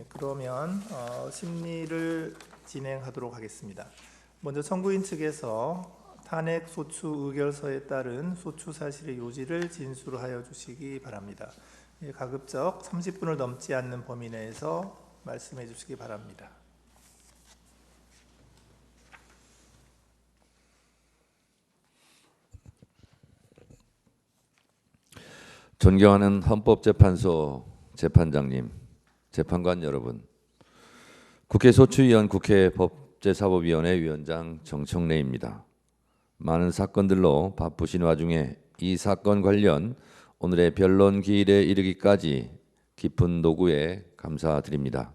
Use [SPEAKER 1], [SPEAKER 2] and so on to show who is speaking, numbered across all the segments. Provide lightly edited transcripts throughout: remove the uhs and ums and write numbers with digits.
[SPEAKER 1] 그러면 심리를 진행하도록 하겠습니다. 먼저 청구인 측에서 탄핵 소추 의결서에 따른 소추 사실의 요지를 진술하여 주시기 바랍니다. 가급적 30분을 넘지 않는 범위 내에서 말씀해 주시기 바랍니다.
[SPEAKER 2] 존경하는 헌법재판소 재판장님, 재판관 여러분, 국회 소추위원 국회 법제사법위원회 위원장 정청래입니다. 많은 사건들로 바쁘신 와중에 이 사건 관련 오늘의 변론 기일에 이르기까지 깊은 노고에 감사드립니다.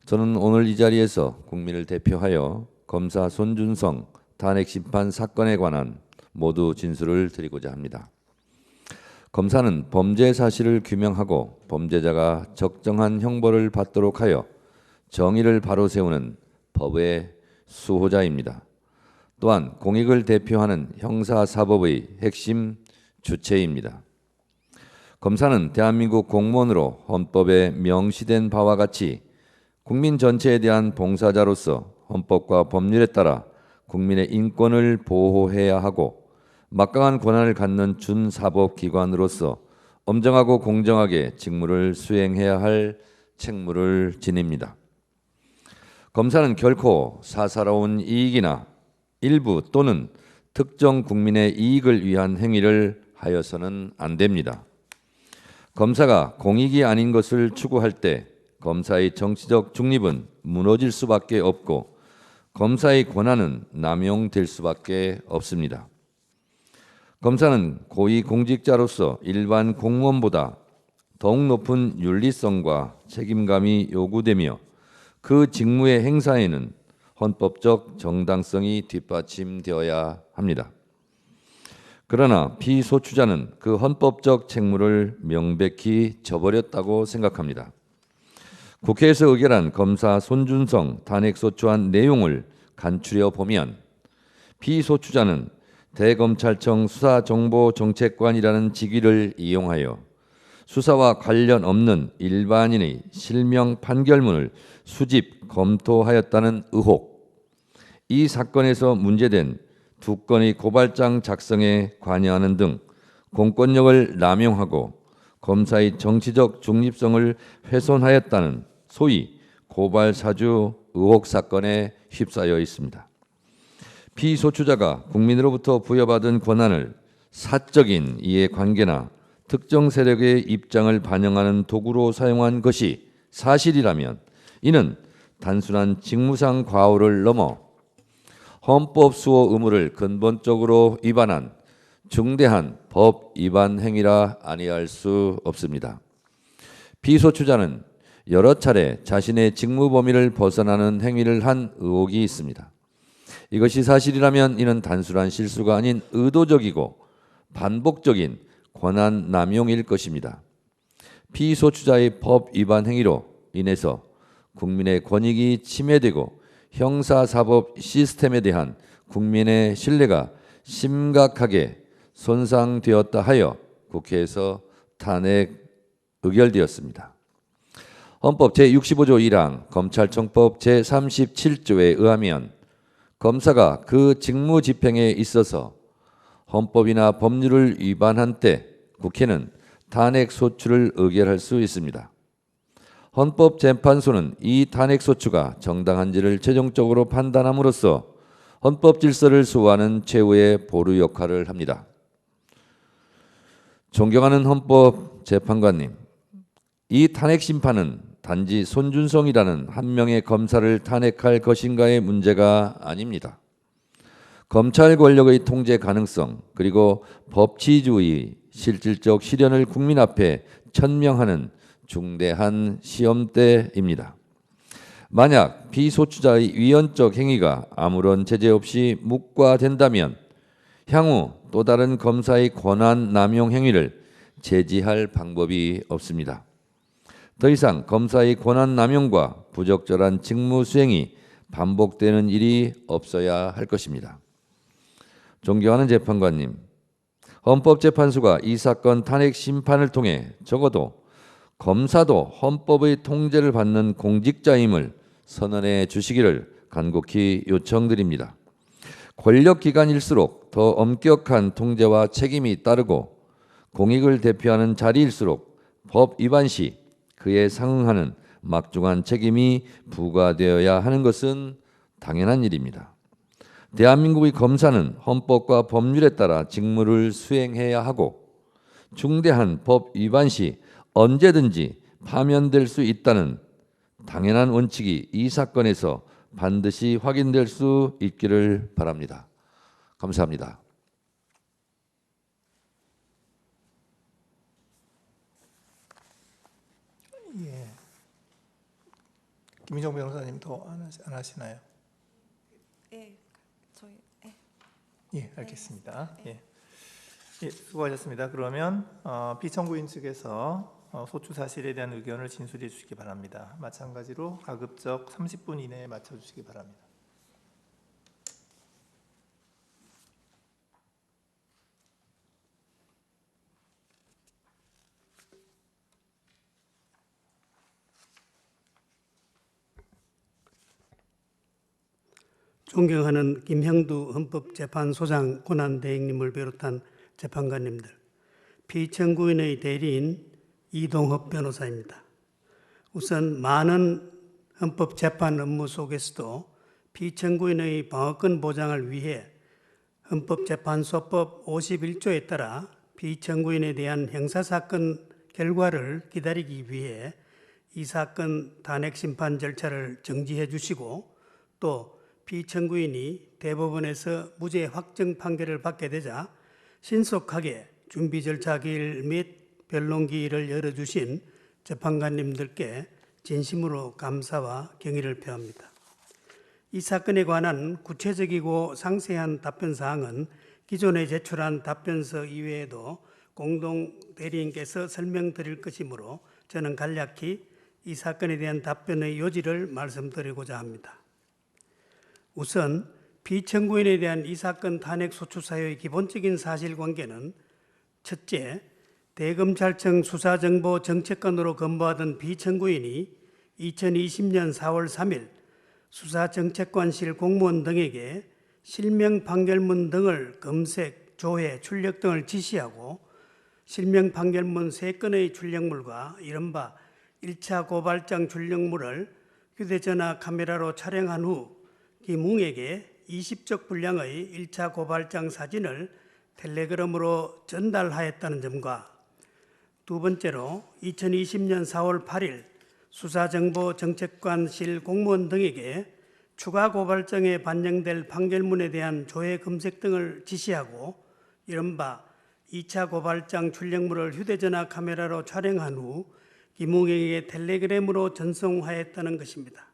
[SPEAKER 2] 저는 오늘 이 자리에서 국민을 대표하여 검사 손준성 탄핵심판 사건에 관한 모두 진술을 드리고자 합니다. 검사는 범죄 사실을 규명하고 범죄자가 적정한 형벌을 받도록 하여 정의를 바로 세우는 법의 수호자입니다. 또한 공익을 대표하는 형사사법의 핵심 주체입니다. 검사는 대한민국 공무원으로 헌법에 명시된 바와 같이 국민 전체에 대한 봉사자로서 헌법과 법률에 따라 국민의 인권을 보호해야 하고 막강한 권한을 갖는 준사법기관으로서 엄정하고 공정하게 직무를 수행해야 할 책무를 지닙니다. 검사는 결코 사사로운 이익이나 일부 또는 특정 국민의 이익을 위한 행위를 하여서는 안 됩니다. 검사가 공익이 아닌 것을 추구할 때 검사의 정치적 중립은 무너질 수밖에 없고 검사의 권한은 남용될 수밖에 없습니다. 검사는 고위공직자로서 일반 공무원보다 더욱 높은 윤리성과 책임감이 요구되며 그 직무의 행사에는 헌법적 정당성이 뒷받침되어야 합니다. 그러나 피소추자는 그 헌법적 책무를 명백히 저버렸다고 생각합니다. 국회에서 의결한 검사 손준성 탄핵소추안 내용을 간추려 보면 피소추자는 대검찰청 수사정보정책관이라는 직위를 이용하여 수사와 관련 없는 일반인의 실명 판결문을 수집, 검토하였다는 의혹, 이 사건에서 문제된 2건의 고발장 작성에 관여하는 등 공권력을 남용하고 검사의 정치적 중립성을 훼손하였다는 소위 고발사주 의혹 사건에 휩싸여 있습니다. 피소추자가 국민으로부터 부여받은 권한을 사적인 이해관계나 특정 세력의 입장을 반영하는 도구로 사용한 것이 사실이라면 이는 단순한 직무상 과오를 넘어 헌법 수호 의무를 근본적으로 위반한 중대한 법 위반 행위라 아니할 수 없습니다. 피소추자는 여러 차례 자신의 직무 범위를 벗어나는 행위를 한 의혹이 있습니다. 이것이 사실이라면 이는 단순한 실수가 아닌 의도적이고 반복적인 권한 남용일 것입니다. 피소추자의 법 위반 행위로 인해서 국민의 권익이 침해되고 형사사법 시스템에 대한 국민의 신뢰가 심각하게 손상되었다 하여 국회에서 탄핵 의결되었습니다. 헌법 제65조 1항 검찰청법 제37조에 의하면 검사가 그 직무 집행에 있어서 헌법이나 법률을 위반한 때 국회는 탄핵 소추를 의결할 수 있습니다. 헌법재판소는 이 탄핵 소추가 정당한지를 최종적으로 판단함으로써 헌법 질서를 수호하는 최후의 보루 역할을 합니다. 존경하는 헌법재판관님, 이 탄핵 심판은 단지 손준성이라는 한 명의 검사를 탄핵할 것인가의 문제가 아닙니다. 검찰 권력의 통제 가능성 그리고 법치주의 실질적 실현을 국민 앞에 천명하는 중대한 시험대입니다. 만약 피소추자의 위헌적 행위가 아무런 제재 없이 묵과된다면 향후 또 다른 검사의 권한 남용 행위를 제지할 방법이 없습니다. 더 이상 검사의 권한 남용과 부적절한 직무 수행이 반복되는 일이 없어야 할 것입니다. 존경하는 재판관님, 헌법재판소가 이 사건 탄핵 심판을 통해 적어도 검사도 헌법의 통제를 받는 공직자임을 선언해 주시기를 간곡히 요청드립니다. 권력기관일수록 더 엄격한 통제와 책임이 따르고 공익을 대표하는 자리일수록 법 위반 시 그에 상응하는 막중한 책임이 부과되어야 하는 것은 당연한 일입니다. 대한민국의 검사는 헌법과 법률에 따라 직무를 수행해야 하고 중대한 법 위반 시 언제든지 파면될 수 있다는 당연한 원칙이 이 사건에서 반드시 확인될 수 있기를 바랍니다. 감사합니다.
[SPEAKER 1] 예. 김희정 변호사님 더 안 하시나요?
[SPEAKER 3] 예, 저희
[SPEAKER 1] 예, 알겠습니다. 예. 예, 수고하셨습니다. 그러면 피청구인 측에서 소추 사실에 대한 의견을 진술해 주시기 바랍니다. 마찬가지로 가급적 30분 이내에 맞춰 주시기 바랍니다.
[SPEAKER 4] 존경하는 김형두 헌법재판소장 권한대행님을 비롯한 재판관님들, 피청구인의 대리인 이동섭 변호사입니다. 우선 많은 헌법재판 업무 속에서도 피청구인의 방어권 보장을 위해 헌법재판소법 51조에 따라 피청구인에 대한 형사사건 결과를 기다리기 위해 이 사건 탄핵심판 절차를 정지해 주시고 또 피청구인이 대법원에서 무죄 확정 판결을 받게 되자 신속하게 준비 절차 기일 및 변론 기일을 열어주신 재판관님들께 진심으로 감사와 경의를 표합니다. 이 사건에 관한 구체적이고 상세한 답변사항은 기존에 제출한 답변서 이외에도 공동 대리인께서 설명드릴 것이므로 저는 간략히 이 사건에 대한 답변의 요지를 말씀드리고자 합니다. 우선 피청구인에 대한 이 사건 탄핵 소추 사유의 기본적인 사실관계는 첫째, 대검찰청 수사정보정책관으로 근무하던 피청구인이 2020년 4월 3일 수사정책관실 공무원 등에게 실명 판결문 등을 검색, 조회, 출력 등을 지시하고 실명 판결문 3건의 출력물과 이른바 1차 고발장 출력물을 휴대전화 카메라로 촬영한 후 김웅에게 20적 분량의 1차 고발장 사진을 텔레그램으로 전달하였다는 점과 두 번째로 2020년 4월 8일 수사정보정책관실 공무원 등에게 추가 고발장에 반영될 판결문에 대한 조회 검색 등을 지시하고 이른바 2차 고발장 출력물을 휴대전화 카메라로 촬영한 후 김웅에게 텔레그램으로 전송하였다는 것입니다.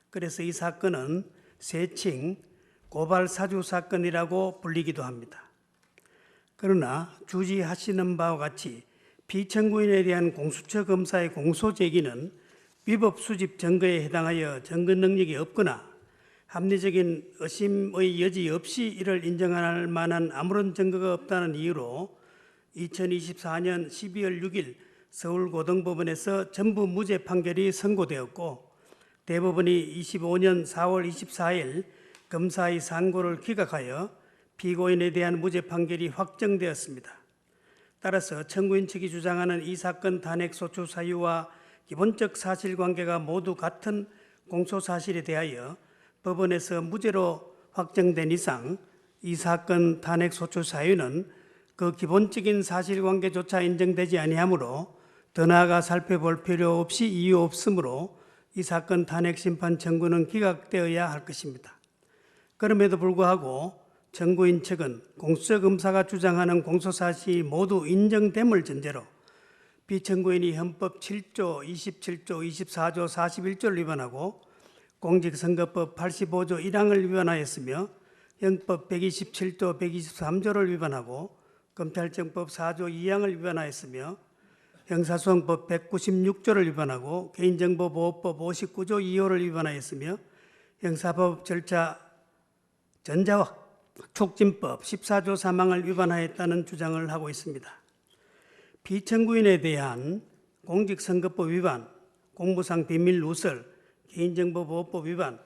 [SPEAKER 4] 그래서 이 사건은 세칭 고발 사주 사건이라고 불리기도 합니다. 그러나 주지하시는 바와 같이 피청구인에 대한 공수처 검사의 공소 제기는 위법 수집 증거에 해당하여 증거 능력이 없거나 합리적인 의심의 여지 없이 이를 인정할 만한 아무런 증거가 없다는 이유로 2024년 12월 6일 서울고등법원에서 전부 무죄 판결이 선고되었고 대법원이 25년 4월 24일 검사의 상고를 기각하여 피고인에 대한 무죄 판결이 확정되었습니다. 따라서 청구인 측이 주장하는 이 사건 탄핵 소추 사유와 기본적 사실관계가 모두 같은 공소사실에 대하여 법원에서 무죄로 확정된 이상 이 사건 탄핵 소추 사유는 그 기본적인 사실관계조차 인정되지 아니하므로 더 나아가 살펴볼 필요 없이 이유 없으므로 이 사건 탄핵 심판 청구는 기각되어야 할 것입니다. 그럼에도 불구하고 청구인 측은 공수처 검사가 주장하는 공소사실이 모두 인정됨을 전제로 피청구인이 헌법 7조, 27조, 24조, 41조를 위반하고 공직선거법 85조 1항을 위반하였으며 형법 127조, 123조를 위반하고 검찰청법 4조 2항을 위반하였으며 형사소송법 196조를 위반하고 개인정보보호법 59조 2호를 위반하였으며 형사법 절차 전자와 촉진법 14조 3항을 위반하였다는 주장을 하고 있습니다. 피청구인에 대한 공직선거법 위반, 공무상 비밀 누설, 개인정보보호법 위반,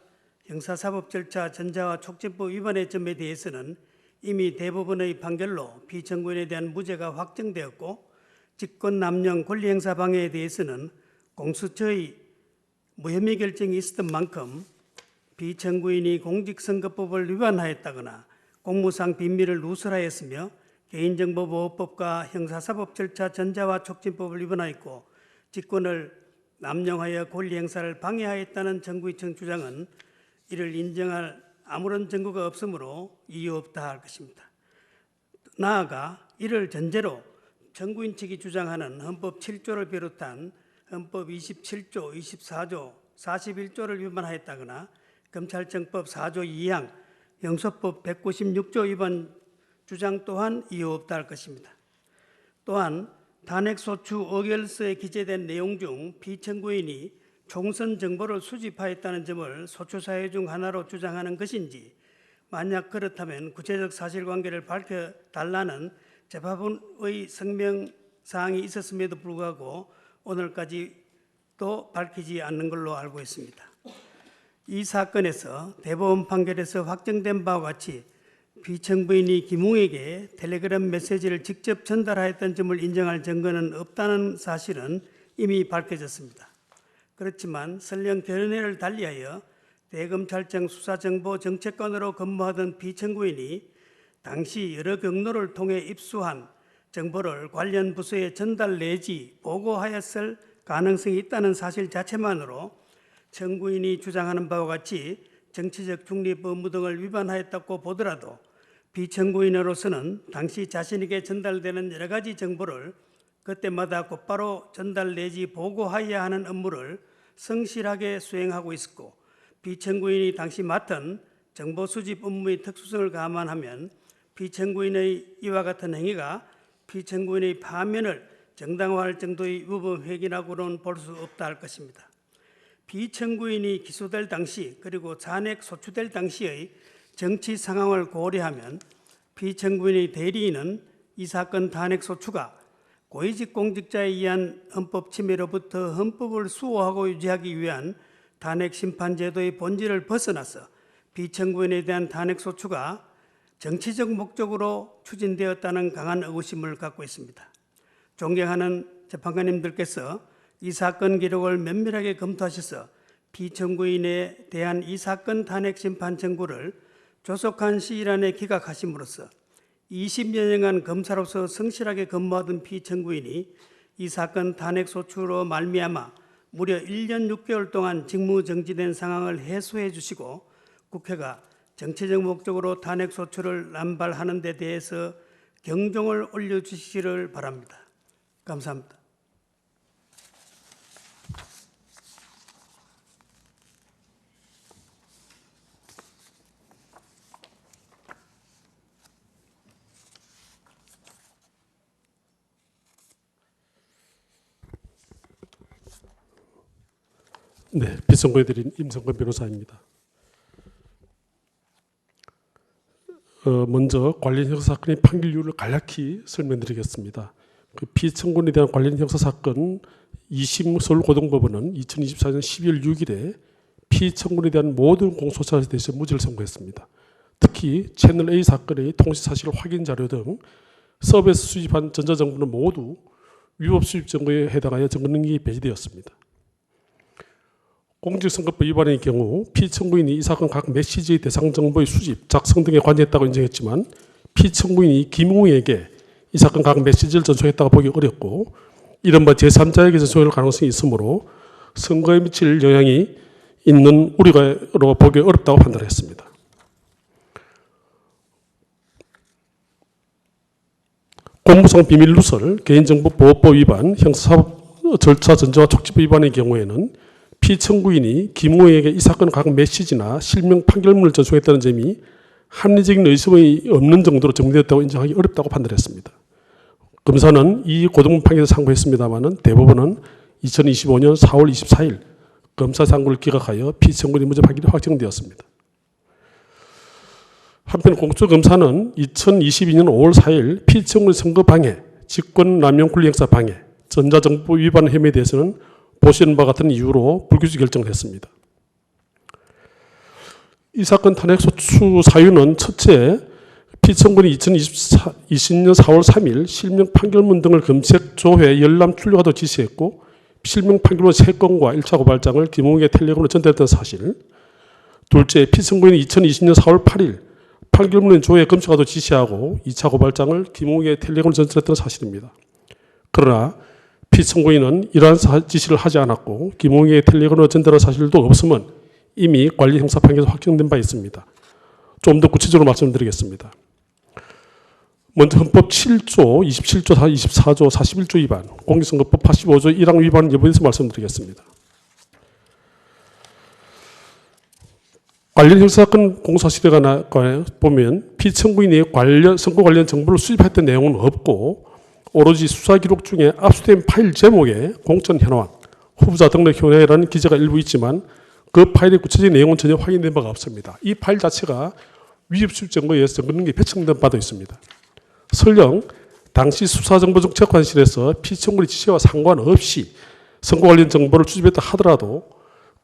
[SPEAKER 4] 형사사법 절차 전자와 촉진법 위반의 점에 대해서는 이미 대법원의 판결로 피청구인에 대한 무죄가 확정되었고, 직권남용 권리행사 방해에 대해서는 공수처의 무혐의 결정이 있었던 만큼 피청구인이 공직선거법을 위반하였다거나 공무상 비밀을 누설하였으며 개인정보보호법과 형사사법 절차 전자와 촉진법을 위반하였고 직권을 남용하여 권리행사를 방해하였다는 정구이청 주장은 이를 인정할 아무런 증거가 없으므로 이유 없다 할 것입니다. 나아가 이를 전제로 정구인 측이 주장하는 헌법 7조를 비롯한 헌법 27조, 24조, 41조를 위반하였다거나 검찰청법 4조 2항, 형소법 196조 위반 주장 또한 이유 없다 할 것입니다. 또한 탄핵소추 의결서에 기재된 내용 중 피청구인이 총선 정보를 수집하였다는 점을 소추 사유 중 하나로 주장하는 것인지, 만약 그렇다면 구체적 사실관계를 밝혀달라는 재판부의 성명사항이 있었음에도 불구하고 오늘까지도 밝히지 않는 걸로 알고 있습니다. 이 사건에서 대법원 판결에서 확정된 바와 같이 피청구인이 김웅에게 텔레그램 메시지를 직접 전달하였던 점을 인정할 증거는 없다는 사실은 이미 밝혀졌습니다. 그렇지만 설령 견해를 달리하여 대검찰청 수사정보정책관으로 근무하던 피청구인이 당시 여러 경로를 통해 입수한 정보를 관련 부서에 전달 내지 보고하였을 가능성이 있다는 사실 자체만으로 청구인이 주장하는 바와 같이 정치적 중립 의무 등을 위반하였다고 보더라도 피청구인으로서는 당시 자신에게 전달되는 여러 가지 정보를 그때마다 곧바로 전달 내지 보고하여야 하는 업무를 성실하게 수행하고 있었고, 피청구인이 당시 맡은 정보 수집 업무의 특수성을 감안하면 피청구인의 이와 같은 행위가 피청구인의 파면을 정당화할 정도의 위법 행위라고는 볼 수 없다 할 것입니다. 피청구인이 기소될 당시 그리고 잔액 소추될 당시의 정치 상황을 고려하면 피청구인의 대리인은 이 사건 탄핵 소추가 고위직 공직자에 의한 헌법 침해로부터 헌법을 수호하고 유지하기 위한 탄핵 심판 제도의 본질을 벗어나서 피청구인에 대한 탄핵 소추가 정치적 목적으로 추진되었다는 강한 의구심을 갖고 있습니다. 존경하는 재판관님들께서 이 사건 기록을 면밀하게 검토하셔서 피청구인에 대한 이 사건 탄핵 심판 청구를 조속한 시일 안에 기각하심으로써 20여년간 검사로서 성실하게 근무하던 피청구인이 이 사건 탄핵 소추로 말미암아 무려 1년 6개월 동안 직무정지된 상황을 해소해 주시고 국회가 정치적 목적으로 탄핵 소추를 남발하는 데 대해서 경종을 올려주시기를 바랍니다. 감사합니다.
[SPEAKER 5] 네, 비선고해드린 임성근 변호사입니다. 먼저 관련 형사사건의 판결률을 간략히 설명드리겠습니다. 그 피청구인에 대한 관련 형사사건 2심 서울고등법원은 2024년 12월 6일에 피청구인에 대한 모든 공소사에 대해서 무죄를 선고했습니다. 특히 채널A 사건의 통신사실 확인 자료 등 서버에서 수집한 전자정보는 모두 위법 수집 증거에 해당하여 증거 능력이 배제되었습니다. 공직선거법 위반의 경우 피청구인이 이 사건 각 메시지의 대상 정보의 수집, 작성 등에 관여했다고 인정했지만 피청구인이 김웅에게 이 사건 각 메시지를 전송했다고 보기 어렵고 이른바 제3자에게 전송할 가능성이 있으므로 선거에 미칠 영향이 있는 우려로 보기 어렵다고 판단했습니다. 공무상 비밀 누설, 개인정보보호법 위반, 형사사법 절차 전자와 촉진법 위반의 경우에는 피청구인이 김웅에게 이 사건 각 메시지나 실명 판결문을 전송했다는 점이 합리적인 의심이 없는 정도로 정리되었다고 인정하기 어렵다고 판단했습니다. 검사는 이 고등법 판결을 상고했습니다마는 대법원은 2025년 4월 24일 검사 상고를 기각하여 피청구인의 무죄 판결이 확정되었습니다. 한편 공수처검사는 2022년 5월 4일 피청구인 선거 방해, 직권남용 권리행사 방해, 전자정보 위반 혐의에 대해서는 보시는 바와 같은 이유로 불기소 결정을 했습니다. 이 사건 탄핵 소추 사유는 첫째, 피청구인이 2020년 4월 3일 실명 판결문 등을 검색, 조회, 열람, 출력하도록 지시했고 실명 판결문 3건과 1차 고발장을 김웅에게 텔레그램으로 전달했던 사실. 둘째, 피청구인이 2020년 4월 8일 판결문을 조회, 검색하도록 지시하고 2차 고발장을 김웅에게 텔레그램으로 전달했던 사실입니다. 그러나 피청구인은 이러한 지시를 하지 않았고 김웅에게 텔레그램으로 전달한 사실도 없음은 이미 관리 형사 판결에서 확정된 바 있습니다. 좀 더 구체적으로 말씀드리겠습니다. 먼저 헌법 7조, 27조, 24조, 41조 위반, 공직선거법 85조 1항 위반 여부에 대해서 말씀드리겠습니다. 관련 형사사건 공소사실에 관해 보면 피청구인이 선거 관련 정보를 수집했던 내용은 없고 오로지 수사기록 중에 압수된 파일 제목에 공천 현황, 후보자 등록 현황이라는 기재가 일부 있지만 그 파일의 구체적인 내용은 전혀 확인된 바가 없습니다. 이 파일 자체가 위협수집 증거에 의해서 증거능력이 배청된 바도 있습니다. 설령 당시 수사정보정책관실에서 피청구인의 지시와 상관없이 선거 관련 정보를 수집했다 하더라도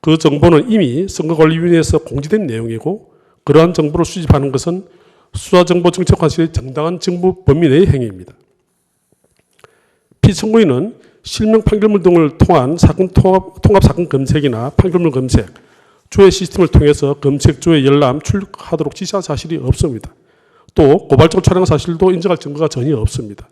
[SPEAKER 5] 그 정보는 이미 선거관리위원회에서 공지된 내용이고 그러한 정보를 수집하는 것은 수사정보정책관실의 정당한 직무 범위 내의 행위입니다. 피청구인은 실명 판결문 등을 통한 통합 사건 검색이나 판결문 검색, 조회 시스템을 통해서 검색, 조회, 열람, 출력하도록 지시한 사실이 없습니다. 또 고발장 촬영 사실도 인정할 증거가 전혀 없습니다.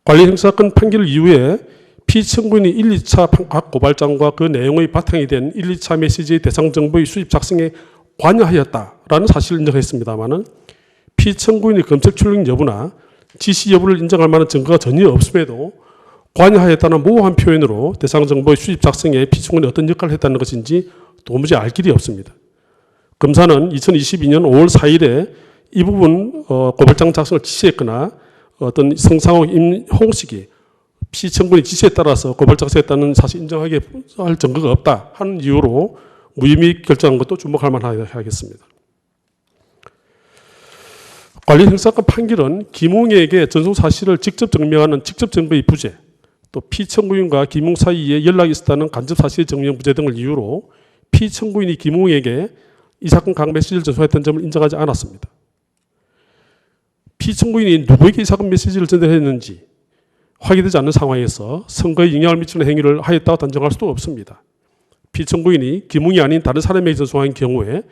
[SPEAKER 5] 관련 형사사건 판결 이후에 피청구인이 1, 2차 각 고발장과 그 내용의 바탕이 된 1, 2차 메시지의 대상 정보의 수집 작성에 관여하였다라는 사실을 인정했습니다마는 피청구인의 검색 출력 여부나 지시 여부를 인정할 만한 증거가 전혀 없음에도 관여하였다는 모호한 표현으로 대상 정보의 수집 작성에 피청구인이 어떤 역할을 했다는 것인지 도무지 알 길이 없습니다. 검사는 2022년 5월 4일에 이 부분 고발장 작성을 지시했거나 어떤 성상호, 임홍식이 피청구인의 지시에 따라서 고발장 작성했다는 사실 인정하게 할 증거가 없다 하는 이유로 무혐의 결정한 것도 주목할 만하겠습니다. 관련 형사사건 판결은 김웅에게 전송 사실을 직접 증명하는 직접 증거의 부재, 또 피청구인과 김웅 사이에 연락이 있었다는 간접 사실의 증명 부재 등을 이유로 피청구인이 김웅에게 이 사건 각 메시지를 전송했던 점을 인정하지 않았습니다. 피청구인이 누구에게 이 사건 메시지를 전달했는지 확인되지 않는 상황에서 선거에 영향을 미치는 행위를 하였다고 단정할 수도 없습니다. 피청구인이 김웅이 아닌 다른 사람에게 전송한 경우에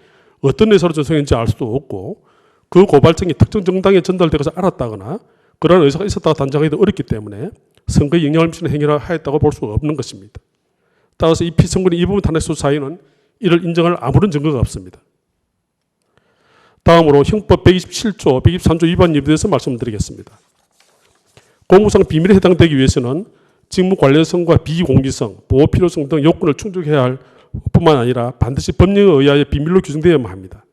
[SPEAKER 5] 어떤 의사로 전송했는지 알 수도 없고 그 고발장이 특정 정당에 전달되어서 알았다거나 그러한 의사가 있었다고 단정하기도 어렵기 때문에 선거에 영향을 미치는 행위를 하였다고 볼 수가 없는 것입니다. 따라서 이 피청구인의 이 부분 탄핵소추 사유는 이를 인정할 아무런 증거가 없습니다. 다음으로 형법 127조, 123조 위반 여부에 대해서 말씀드리겠습니다. 공무상 비밀에 해당되기 위해서는 직무 관련성과 비공개성, 보호 필요성 등 요건을 충족해야 할 뿐만 아니라 반드시 법령에 의하여 비밀로 규정되어야만 합니다.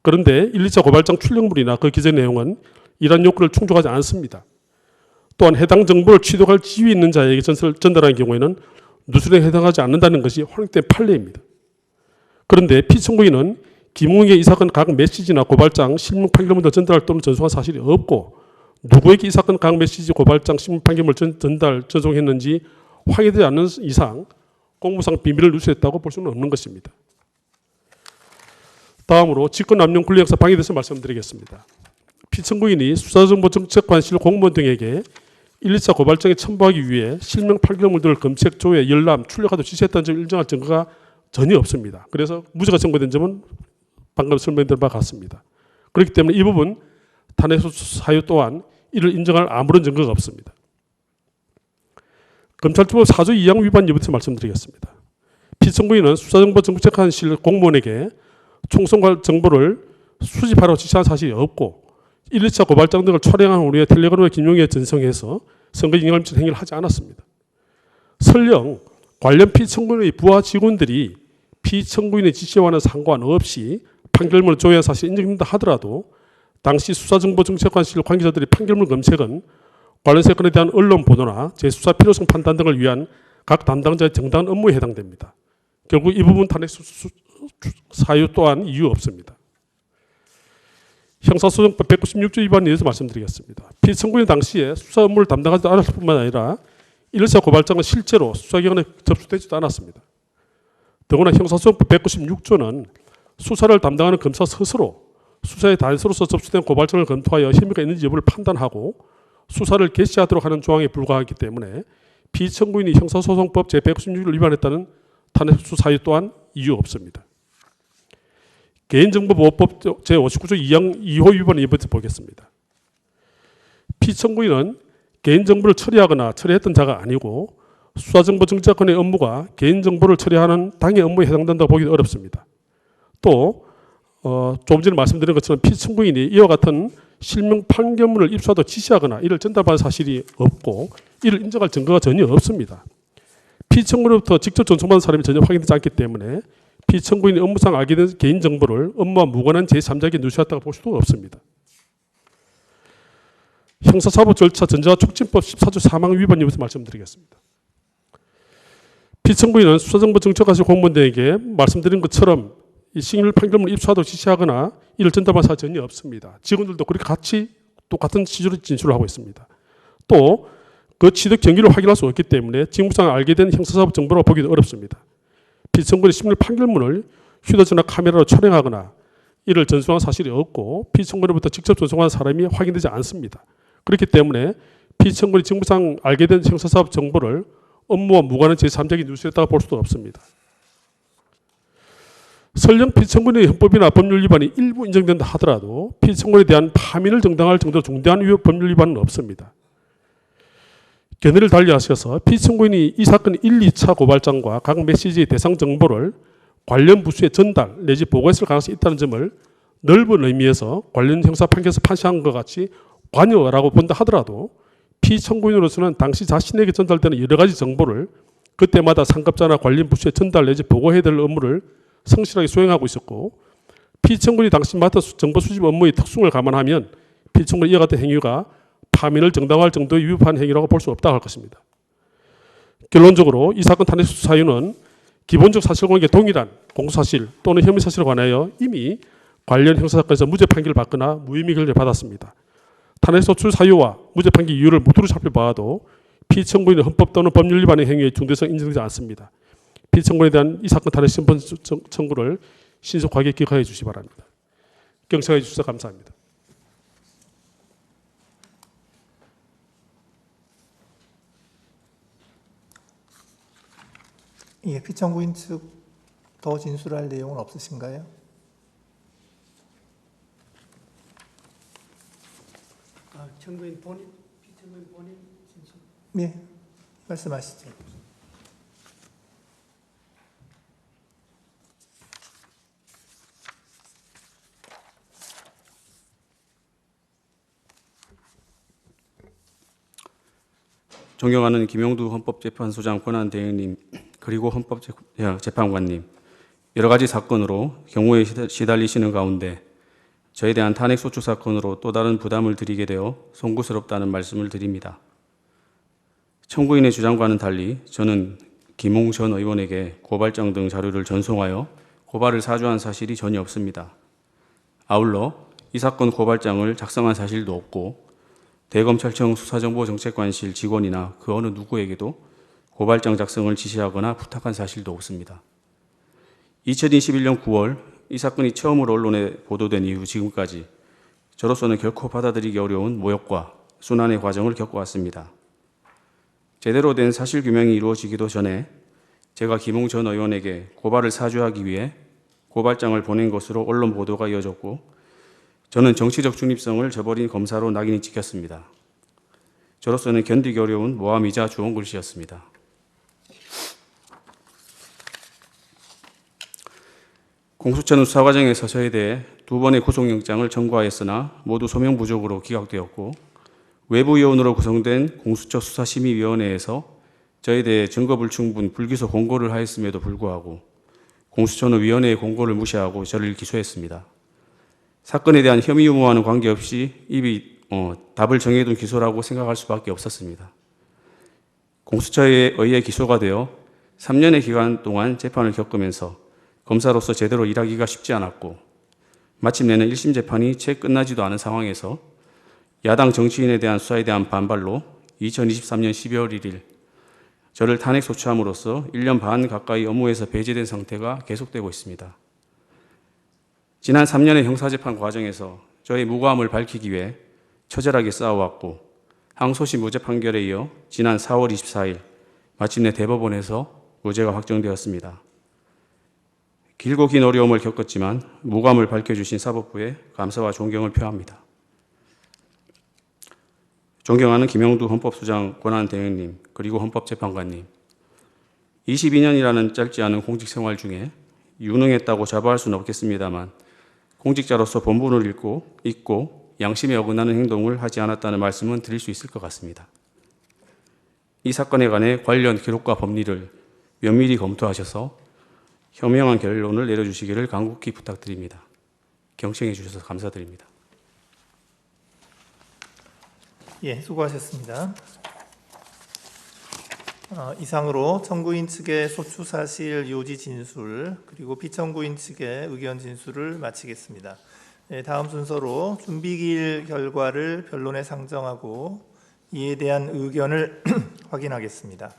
[SPEAKER 5] 그런데 1, 2차 고발장 출력물이나 그 기재 내용은 이러한 요건을 충족하지 않습니다. 또한 해당 정보를 취득할 지위 있는 자에게 전달하는 경우에는 누설에 해당하지 않는다는 것이 확인된 판례입니다. 그런데 피청구인은 김웅에게 이 사건 각 메시지나 고발장, 실명 판결문을 전달 또는 전송한 사실이 없고 누구에게 이 사건 각 메시지, 고발장, 실명 판결문을 전송했는지 확인되지 않는 이상 공무상 비밀을 누설했다고 볼 수는 없는 것입니다. 다음으로 직권남용 권리행사 방해에 대해서 말씀드리겠습니다. 피청구인이 수사정보정책관실 공무원 등에게 1, 2차 고발장에 첨부하기 위해 실명 판결문들을 검색, 조회, 열람, 출력하도록 지시했다는 점을 인정할 증거가 전혀 없습니다. 그래서 무죄가 선고된 점은 방금 설명드린 바와 같습니다. 그렇기 때문에 이 부분 탄핵소추 사유 또한 이를 인정할 아무런 증거가 없습니다. 검찰청법 4조 2항 위반 여부에 대해서 말씀드리겠습니다. 피청구인은 수사정보정책관실 공무원에게 총선 정보를 수집하라고 지시한 사실이 없고 1, 2차 고발장 등을 촬영한 후에 텔레그램에 김용희에 전송해서 선거에 영향을 미치는 행위를 하지 않았습니다. 설령 관련 피청구인의 부하 직원들이 피청구인의 지시와는 상관없이 판결문을 조회한 사실이 인정된다 하더라도 당시 수사정보정책관실 관계자들의 판결문 검색은 관련 사건에 대한 언론 보도나 재수사 필요성 판단 등을 위한 각 담당자의 정당한 업무에 해당됩니다. 결국 이 부분 탄핵 사유 또한 이유 없습니다. 형사소송법 196조 위반에 대해서 말씀드리겠습니다. 피청구인 당시에 수사 업무를 담당하지 않았을 뿐만 아니라 1차 고발장은 실제로 수사기관에 접수되지도 않았습니다. 더구나 형사소송법 196조는 수사를 담당하는 검사 스스로 수사의 단서로서 접수된 고발장을 검토하여 혐의가 있는지 여부를 판단하고 수사를 개시하도록 하는 조항에 불과하기 때문에 피청구인이 형사소송법 제196조를 위반했다는 탄핵소추 사유 또한 이유 없습니다. 개인정보보호법 제59조 2항 2호 위반을 이번에 보겠습니다. 피청구인은 개인정보를 처리하거나 처리했던 자가 아니고 수사정보정치사건의 업무가 개인정보를 처리하는 당의 업무에 해당된다고 보기 어렵습니다. 또 조금 전에 말씀드린 것처럼 피청구인이 이와 같은 실명 판결문을 입수하도록 지시하거나 이를 전달받은 사실이 없고 이를 인정할 증거가 전혀 없습니다. 피청구인으로부터 직접 전송받은 사람이 전혀 확인되지 않기 때문에 피청구인이 업무상 알게 된 개인정보를 업무와 무관한 제3자에게 누수했다고 볼 수도 없습니다. 형사사법 절차 전자와 촉진법 14조 사망 위반 여부에서 말씀드리겠습니다. 피청구인은 수사정보정책과실 공무원들에게 말씀드린 것처럼 이 실명 판결문을 입수하도록 지시하거나 이를 전달받은 사실이 전혀 없습니다. 직원들도 그렇게 같이 똑같은 취지로 진술을 하고 있습니다. 또 그 취득 경위를 확인할 수 없기 때문에 직무상 알게 된 형사사법 정보라고 보기도 어렵습니다. 피청구인의 실명 판결문을 휴대전화 카메라로 촬영하거나 이를 전송한 사실이 없고 피청구인으로부터 직접 전송한 사람이 확인되지 않습니다. 그렇기 때문에 피청구인이 직무상 알게 된 형사사법 정보를 업무와 무관한 제3자에게 누수했다고 볼 수도 없습니다. 설령 피청구인의 헌법이나 법률 위반이 일부 인정된다 하더라도 피청구인에 대한 파민을 정당화할 정도로 중대한 법률 위반은 없습니다. 견해를 달리하셔서 피청구인이 이 사건 1, 2차 고발장과 각 메시지의 대상 정보를 관련 부수에 전달 내지 보고했을 가능성이 있다는 점을 넓은 의미에서 관련 형사 판결에서 판시한 것 같이 관여라고 본다 하더라도 피청구인으로서는 당시 자신에게 전달되는 여러 가지 정보를 그때마다 상급자나 관련 부수에 전달 내지 보고해야 될 업무를 성실하게 수행하고 있었고 피청구인이 당시 맡은 정보 수집 업무의 특성을 감안하면 피청구인이 이와 같은 행위가 파민을 정당화할 정도의 위법한 행위라고 볼 수 없다고 할 것입니다. 결론적으로 이 사건 탄핵 소추 사유는 기본적 사실관계에 동일한 공소사실 또는 혐의사실에 관하여 이미 관련 형사사건에서 무죄 판결을 받거나 무혐의 결정을 받았습니다. 탄핵 소추 사유와 무죄 판결 이유를 모두로 살펴봐도 피청구인의 헌법 또는 법률 위반의 행위의 중대성이 인정되지 않습니다. 피청구인에 대한 이 사건 탄핵 심판 청구를 신속하게 기각해 주시기 바랍니다. 경청해 주셔서 감사합니다.
[SPEAKER 1] 예, 피청구인 측 더 진술할 내용은 없으신가요?
[SPEAKER 4] 청구인 본인, 피청구인 본인 진술.
[SPEAKER 1] 예, 말씀하시죠.
[SPEAKER 6] 존경하는 김용두 헌법재판소장 권한대행님 그리고 헌법재판관님, 여러 가지 사건으로 경무에 시달리시는 가운데 저에 대한 탄핵소추 사건으로 또 다른 부담을 드리게 되어 송구스럽다는 말씀을 드립니다. 청구인의 주장과는 달리 저는 김웅 전 의원에게 고발장 등 자료를 전송하여 고발을 사주한 사실이 전혀 없습니다. 아울러 이 사건 고발장을 작성한 사실도 없고 대검찰청 수사정보정책관실 직원이나 그 어느 누구에게도 고발장 작성을 지시하거나 부탁한 사실도 없습니다. 2021년 9월 이 사건이 처음으로 언론에 보도된 이후 지금까지 저로서는 결코 받아들이기 어려운 모욕과 순환의 과정을 겪어왔습니다. 제대로 된 사실규명이 이루어지기도 전에 제가 김웅 전 의원에게 고발을 사주하기 위해 고발장을 보낸 것으로 언론 보도가 이어졌고 저는 정치적 중립성을 저버린 검사로 낙인이 찍혔습니다. 저로서는 견디기 어려운 모함이자 주홍 글씨였습니다. 공수처는 수사 과정에서 저에 대해 2번의 구속영장을 청구하였으나 모두 소명 부족으로 기각되었고 외부위원으로 구성된 공수처 수사심의위원회에서 저에 대해 증거불충분 불기소 공고를 하였음에도 불구하고 공수처는 위원회의 공고를 무시하고 저를 기소했습니다. 사건에 대한 혐의 유무와는 관계없이 이미 답을 정해둔 기소라고 생각할 수밖에 없었습니다. 공수처에 의해 기소가 되어 3년의 기간 동안 재판을 겪으면서 검사로서 제대로 일하기가 쉽지 않았고 마침내는 1심 재판이 채 끝나지도 않은 상황에서 야당 정치인에 대한 수사에 대한 반발로 2023년 12월 1일 저를 탄핵 소추함으로써 1년 반 가까이 업무에서 배제된 상태가 계속되고 있습니다. 지난 3년의 형사재판 과정에서 저의 무고함을 밝히기 위해 처절하게 싸워왔고 항소심 무죄 판결에 이어 지난 4월 24일 마침내 대법원에서 무죄가 확정되었습니다. 길고 긴 어려움을 겪었지만 무고함을 밝혀주신 사법부에 감사와 존경을 표합니다. 존경하는 김영두 헌법소장 권한대행님 그리고 헌법재판관님, 22년이라는 짧지 않은 공직생활 중에 유능했다고 자부할 수는 없겠습니다만 공직자로서 본분을 잊고 양심에 어긋나는 행동을 하지 않았다는 말씀은 드릴 수 있을 것 같습니다. 이 사건에 관해 관련 기록과 법리를 면밀히 검토하셔서 현명한 결론을 내려주시기를 간곡히 부탁드립니다. 경청해 주셔서 감사드립니다.
[SPEAKER 1] 예, 수고하셨습니다. 이상으로 청구인 측의 소추 사실 요지 진술 그리고 피청구인 측의 의견 진술을 마치겠습니다. 예, 다음 순서로 준비기일 결과를 변론에 상정하고 이에 대한 의견을 확인하겠습니다.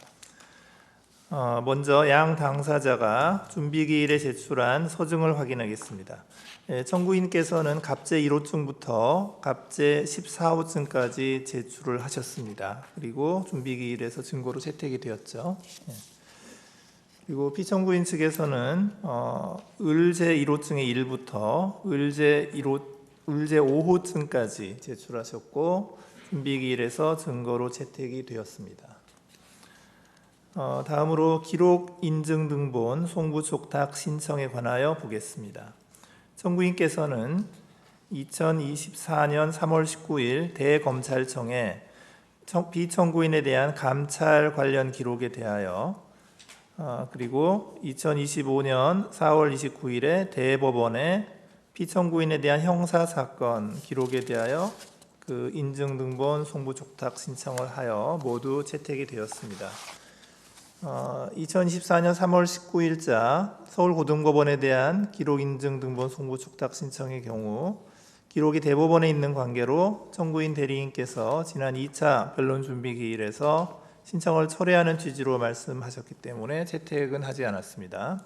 [SPEAKER 1] 먼저 양 당사자가 준비기일에 제출한 서증을 확인하겠습니다. 예, 청구인께서는 갑제 1호증부터 갑제 14호증까지 제출을 하셨습니다. 그리고 준비기일에서 증거로 채택이 되었죠. 예. 그리고 피청구인 측에서는 을제 1호증의 1부터 을제 5호증까지 제출하셨고 준비기일에서 증거로 채택이 되었습니다. 다음으로 기록 인증 등본 송부 촉탁 신청에 관하여 보겠습니다. 청구인께서는 2024년 3월 19일 대검찰청에 비청구인에 대한 감찰 관련 기록에 대하여 그리고 2025년 4월 29일에 대법원에 피청구인에 대한 형사사건 기록에 대하여 그 인증 등본 송부 촉탁 신청을 하여 모두 채택이 되었습니다. 2024년 3월 19일자 서울고등법원에 대한 기록인증 등본 송부 촉탁 신청의 경우 기록이 대법원에 있는 관계로 청구인 대리인께서 지난 2차 변론준비기일에서 신청을 철회하는 취지로 말씀하셨기 때문에 채택은 하지 않았습니다.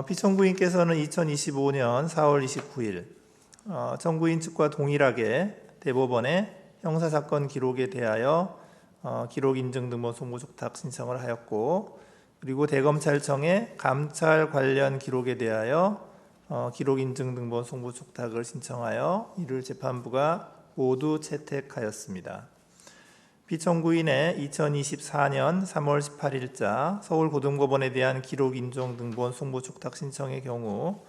[SPEAKER 1] 피청구인께서는 2025년 4월 29일 청구인 측과 동일하게 대법원에 형사사건 기록에 대하여 기록 인증 등본 송부 촉탁 신청을 하였고 그리고 대검찰청에 감찰 관련 기록에 대하여 기록 인증 등본 송부 촉탁을 신청하여 이를 재판부가 모두 채택하였습니다. 피청구인의 2024년 3월 18일자 서울고등법원에 대한 기록 인증 등본 송부 촉탁 신청의 경우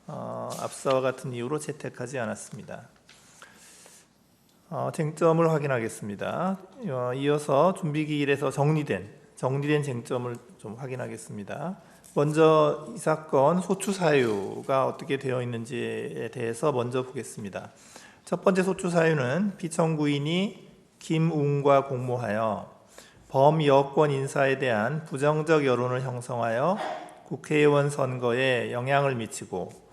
[SPEAKER 1] 앞서와 같은 이유로 채택하지 않았습니다. 쟁점을 확인하겠습니다. 이어서 준비기일에서 정리된 쟁점을 좀 확인하겠습니다. 먼저 이 사건 소추 사유가 어떻게 되어 있는지에 대해서 먼저 보겠습니다. 첫 번째 소추 사유는 피청구인이 김웅과 공모하여 범여권 인사에 대한 부정적 여론을 형성하여 국회의원 선거에 영향을 미치고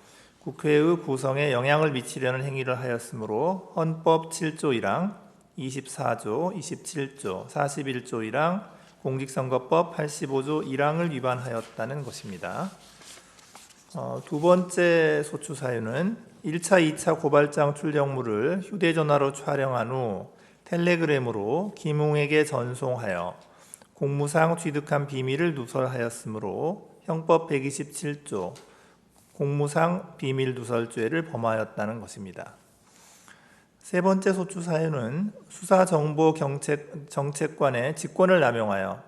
[SPEAKER 1] 국회의 구성에 영향을 미치려는 행위를 하였으므로 헌법 7조 1항, 24조, 27조, 41조 1항, 공직선거법 85조 1항을 위반하였다는 것입니다. 두 번째 소추 사유는 1차, 2차 고발장 출력물을 휴대전화로 촬영한 후 텔레그램으로 김웅에게 전송하여 공무상 취득한 비밀을 누설하였으므로 형법 127조 공무상 비밀누설죄를 범하였다는 것입니다. 세 번째 소추 사유는 수사정보정책관의 직권을 남용하여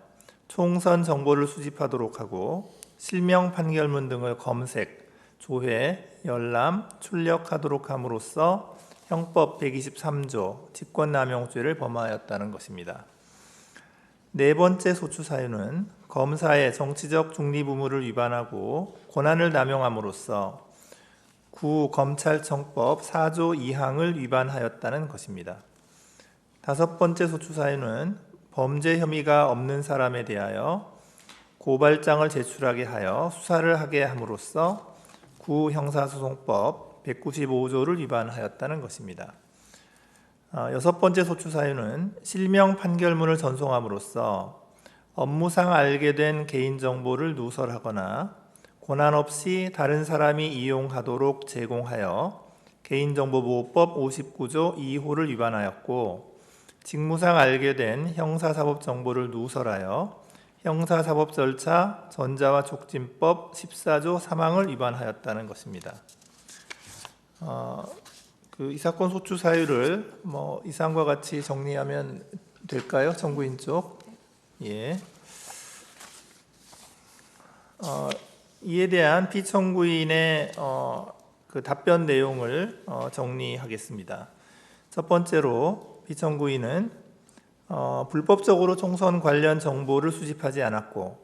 [SPEAKER 1] 총선 정보를 수집하도록 하고 실명 판결문 등을 검색, 조회, 열람, 출력하도록 함으로써 형법 123조 직권남용죄를 범하였다는 것입니다. 네 번째 소추 사유는 검사의 정치적 중립 의무를 위반하고 권한을 남용함으로써 구검찰청법 4조 2항을 위반하였다는 것입니다. 다섯 번째 소추 사유는 범죄 혐의가 없는 사람에 대하여 고발장을 제출하게 하여 수사를 하게 함으로써 구형사소송법 195조를 위반하였다는 것입니다. 여섯 번째 소추 사유는 실명 판결문을 전송함으로써 업무상 알게 된 개인정보를 누설하거나 권한 없이 다른 사람이 이용하도록 제공하여 개인정보보호법 59조 2호를 위반하였고, 직무상 알게 된 형사사법 정보를 누설하여 형사사법 절차 전자와 촉진법 14조 3항을 위반하였다는 것입니다. 이 사건 소추 사유를 이상과 같이 정리하면 될까요? 청구인 쪽. 예. 이에 대한 피청구인의 그 답변 내용을 정리하겠습니다. 첫 번째로 피청구인은 불법적으로 총선 관련 정보를 수집하지 않았고,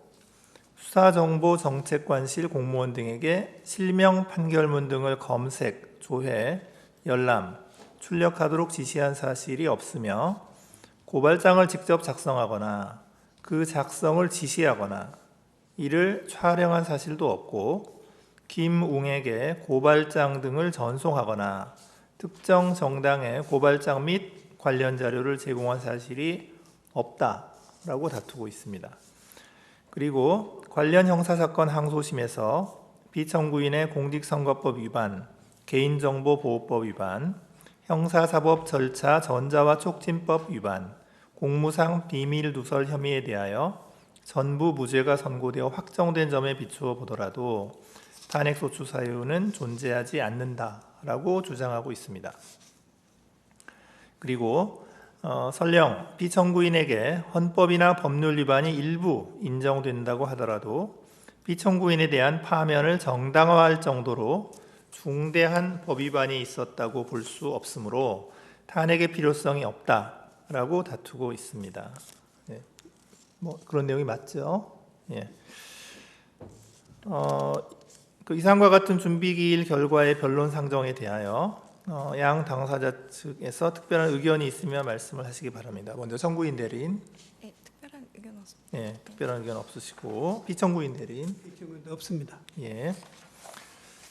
[SPEAKER 1] 수사정보정책관실 공무원 등에게 실명 판결문 등을 검색, 조회, 열람, 출력하도록 지시한 사실이 없으며, 고발장을 직접 작성하거나 그 작성을 지시하거나 이를 촬영한 사실도 없고, 김웅에게 고발장 등을 전송하거나 특정 정당에 고발장 및 관련 자료를 제공한 사실이 없다라고 다투고 있습니다. 그리고 관련 형사사건 항소심에서 피청구인의 공직선거법 위반, 개인정보보호법 위반, 형사사법 절차 전자와 촉진법 위반, 공무상 비밀 누설 혐의에 대하여 전부 무죄가 선고되어 확정된 점에 비추어 보더라도 탄핵소추 사유는 존재하지 않는다라고 주장하고 있습니다. 그리고 설령 피청구인에게 헌법이나 법률 위반이 일부 인정된다고 하더라도 피청구인에 대한 파면을 정당화할 정도로 중대한 법 위반이 있었다고 볼 수 없으므로 탄핵의 필요성이 없다라고 다투고 있습니다. 네. 그런 내용이 맞죠? 예. 그 이상과 같은 준비기일 결과의 변론 상정에 대하여 양 당사자 측에서 특별한 의견이 있으면 말씀을 하시기 바랍니다. 먼저 청구인 대리인.
[SPEAKER 3] 네, 특별한 의견 없습니다.
[SPEAKER 1] 예, 특별한 의견 없으시고 피청구인 대리인.
[SPEAKER 4] 피청구인도 없습니다.
[SPEAKER 1] 예.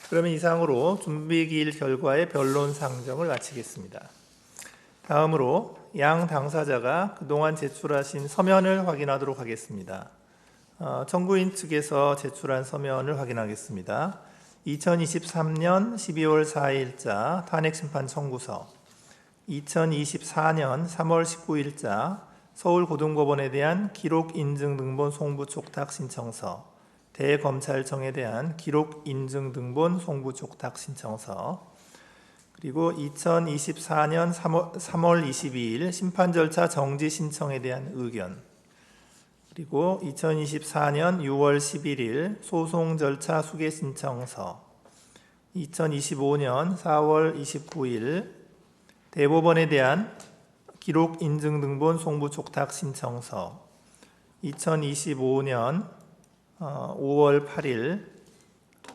[SPEAKER 1] 그러면 이상으로 준비기일 결과의 변론 상정을 마치겠습니다. 다음으로 양 당사자가 그동안 제출하신 서면을 확인하도록 하겠습니다. 청구인 측에서 제출한 서면을 확인하겠습니다. 2023년 12월 4일자 탄핵심판 청구서, 2024년 3월 19일자 서울고등법원에 대한 기록인증등본 송부촉탁 신청서, 대검찰청에 대한 기록인증등본 송부촉탁 신청서, 그리고 2024년 3월 22일 심판절차 정지 신청에 대한 의견, 그리고 2024년 6월 11일 소송절차 수개신청서, 2025년 4월 29일 대법원에 대한 기록인증등본 송부촉탁 신청서, 2025년 5월 8일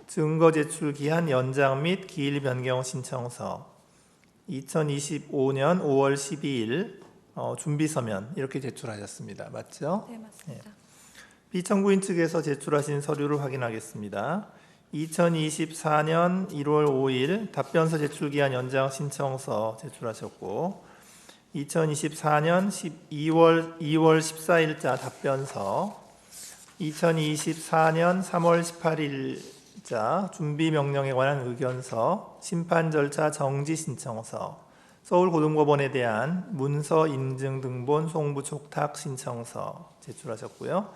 [SPEAKER 1] 증거제출기한 연장 및 기일 변경 신청서, 2025년 5월 12일 준비서면 이렇게 제출하셨습니다. 맞죠?
[SPEAKER 3] 네, 맞습니다.
[SPEAKER 1] 피청구인 측에서 제출하신 서류를 확인하겠습니다. 2024년 1월 5일 답변서 제출기한 연장 신청서 제출하셨고, 2024년 2월 14일자 답변서, 2024년 3월 18일자 준비명령에 관한 의견서, 심판절차 정지 신청서, 서울고등법원에 대한 문서인증등본 송부촉탁 신청서 제출하셨고요.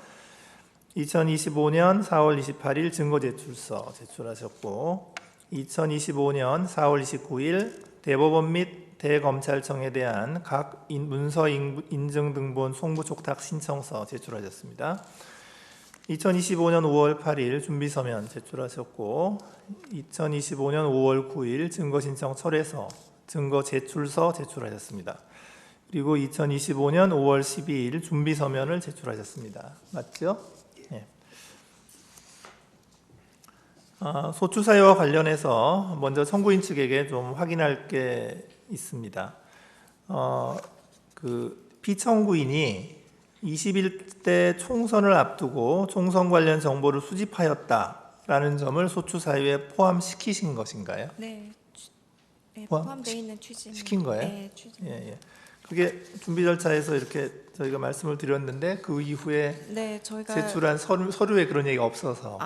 [SPEAKER 1] 2025년 4월 28일 증거제출서 제출하셨고, 2025년 4월 29일 대법원 및 대검찰청에 대한 각 문서인증등본 송부촉탁 신청서 제출하셨습니다. 2025년 5월 8일 준비서면 제출하셨고, 2025년 5월 9일 증거신청 철회서, 증거제출서 제출하셨습니다. 그리고 2025년 5월 12일 준비서면을 제출하셨습니다. 맞죠? 예. 소추 사유와 관련해서 먼저 청구인 측에게 좀 확인할 게 있습니다. 피청구인이 21대 총선을 앞두고 총선 관련 정보를 수집하였다 라는 점을 소추 사유에 포함시키신 것인가요?
[SPEAKER 3] 네, 네
[SPEAKER 1] 포함?
[SPEAKER 3] 포함되어 있는 취지.
[SPEAKER 1] 시킨 거예요?
[SPEAKER 3] 네, 취지.
[SPEAKER 1] 예, 예. 그게 준비 절차에서 이렇게 저희가 말씀을 드렸는데 그 이후에
[SPEAKER 3] 네, 저희가
[SPEAKER 1] 제출한 서류에 그런 얘기가 없어서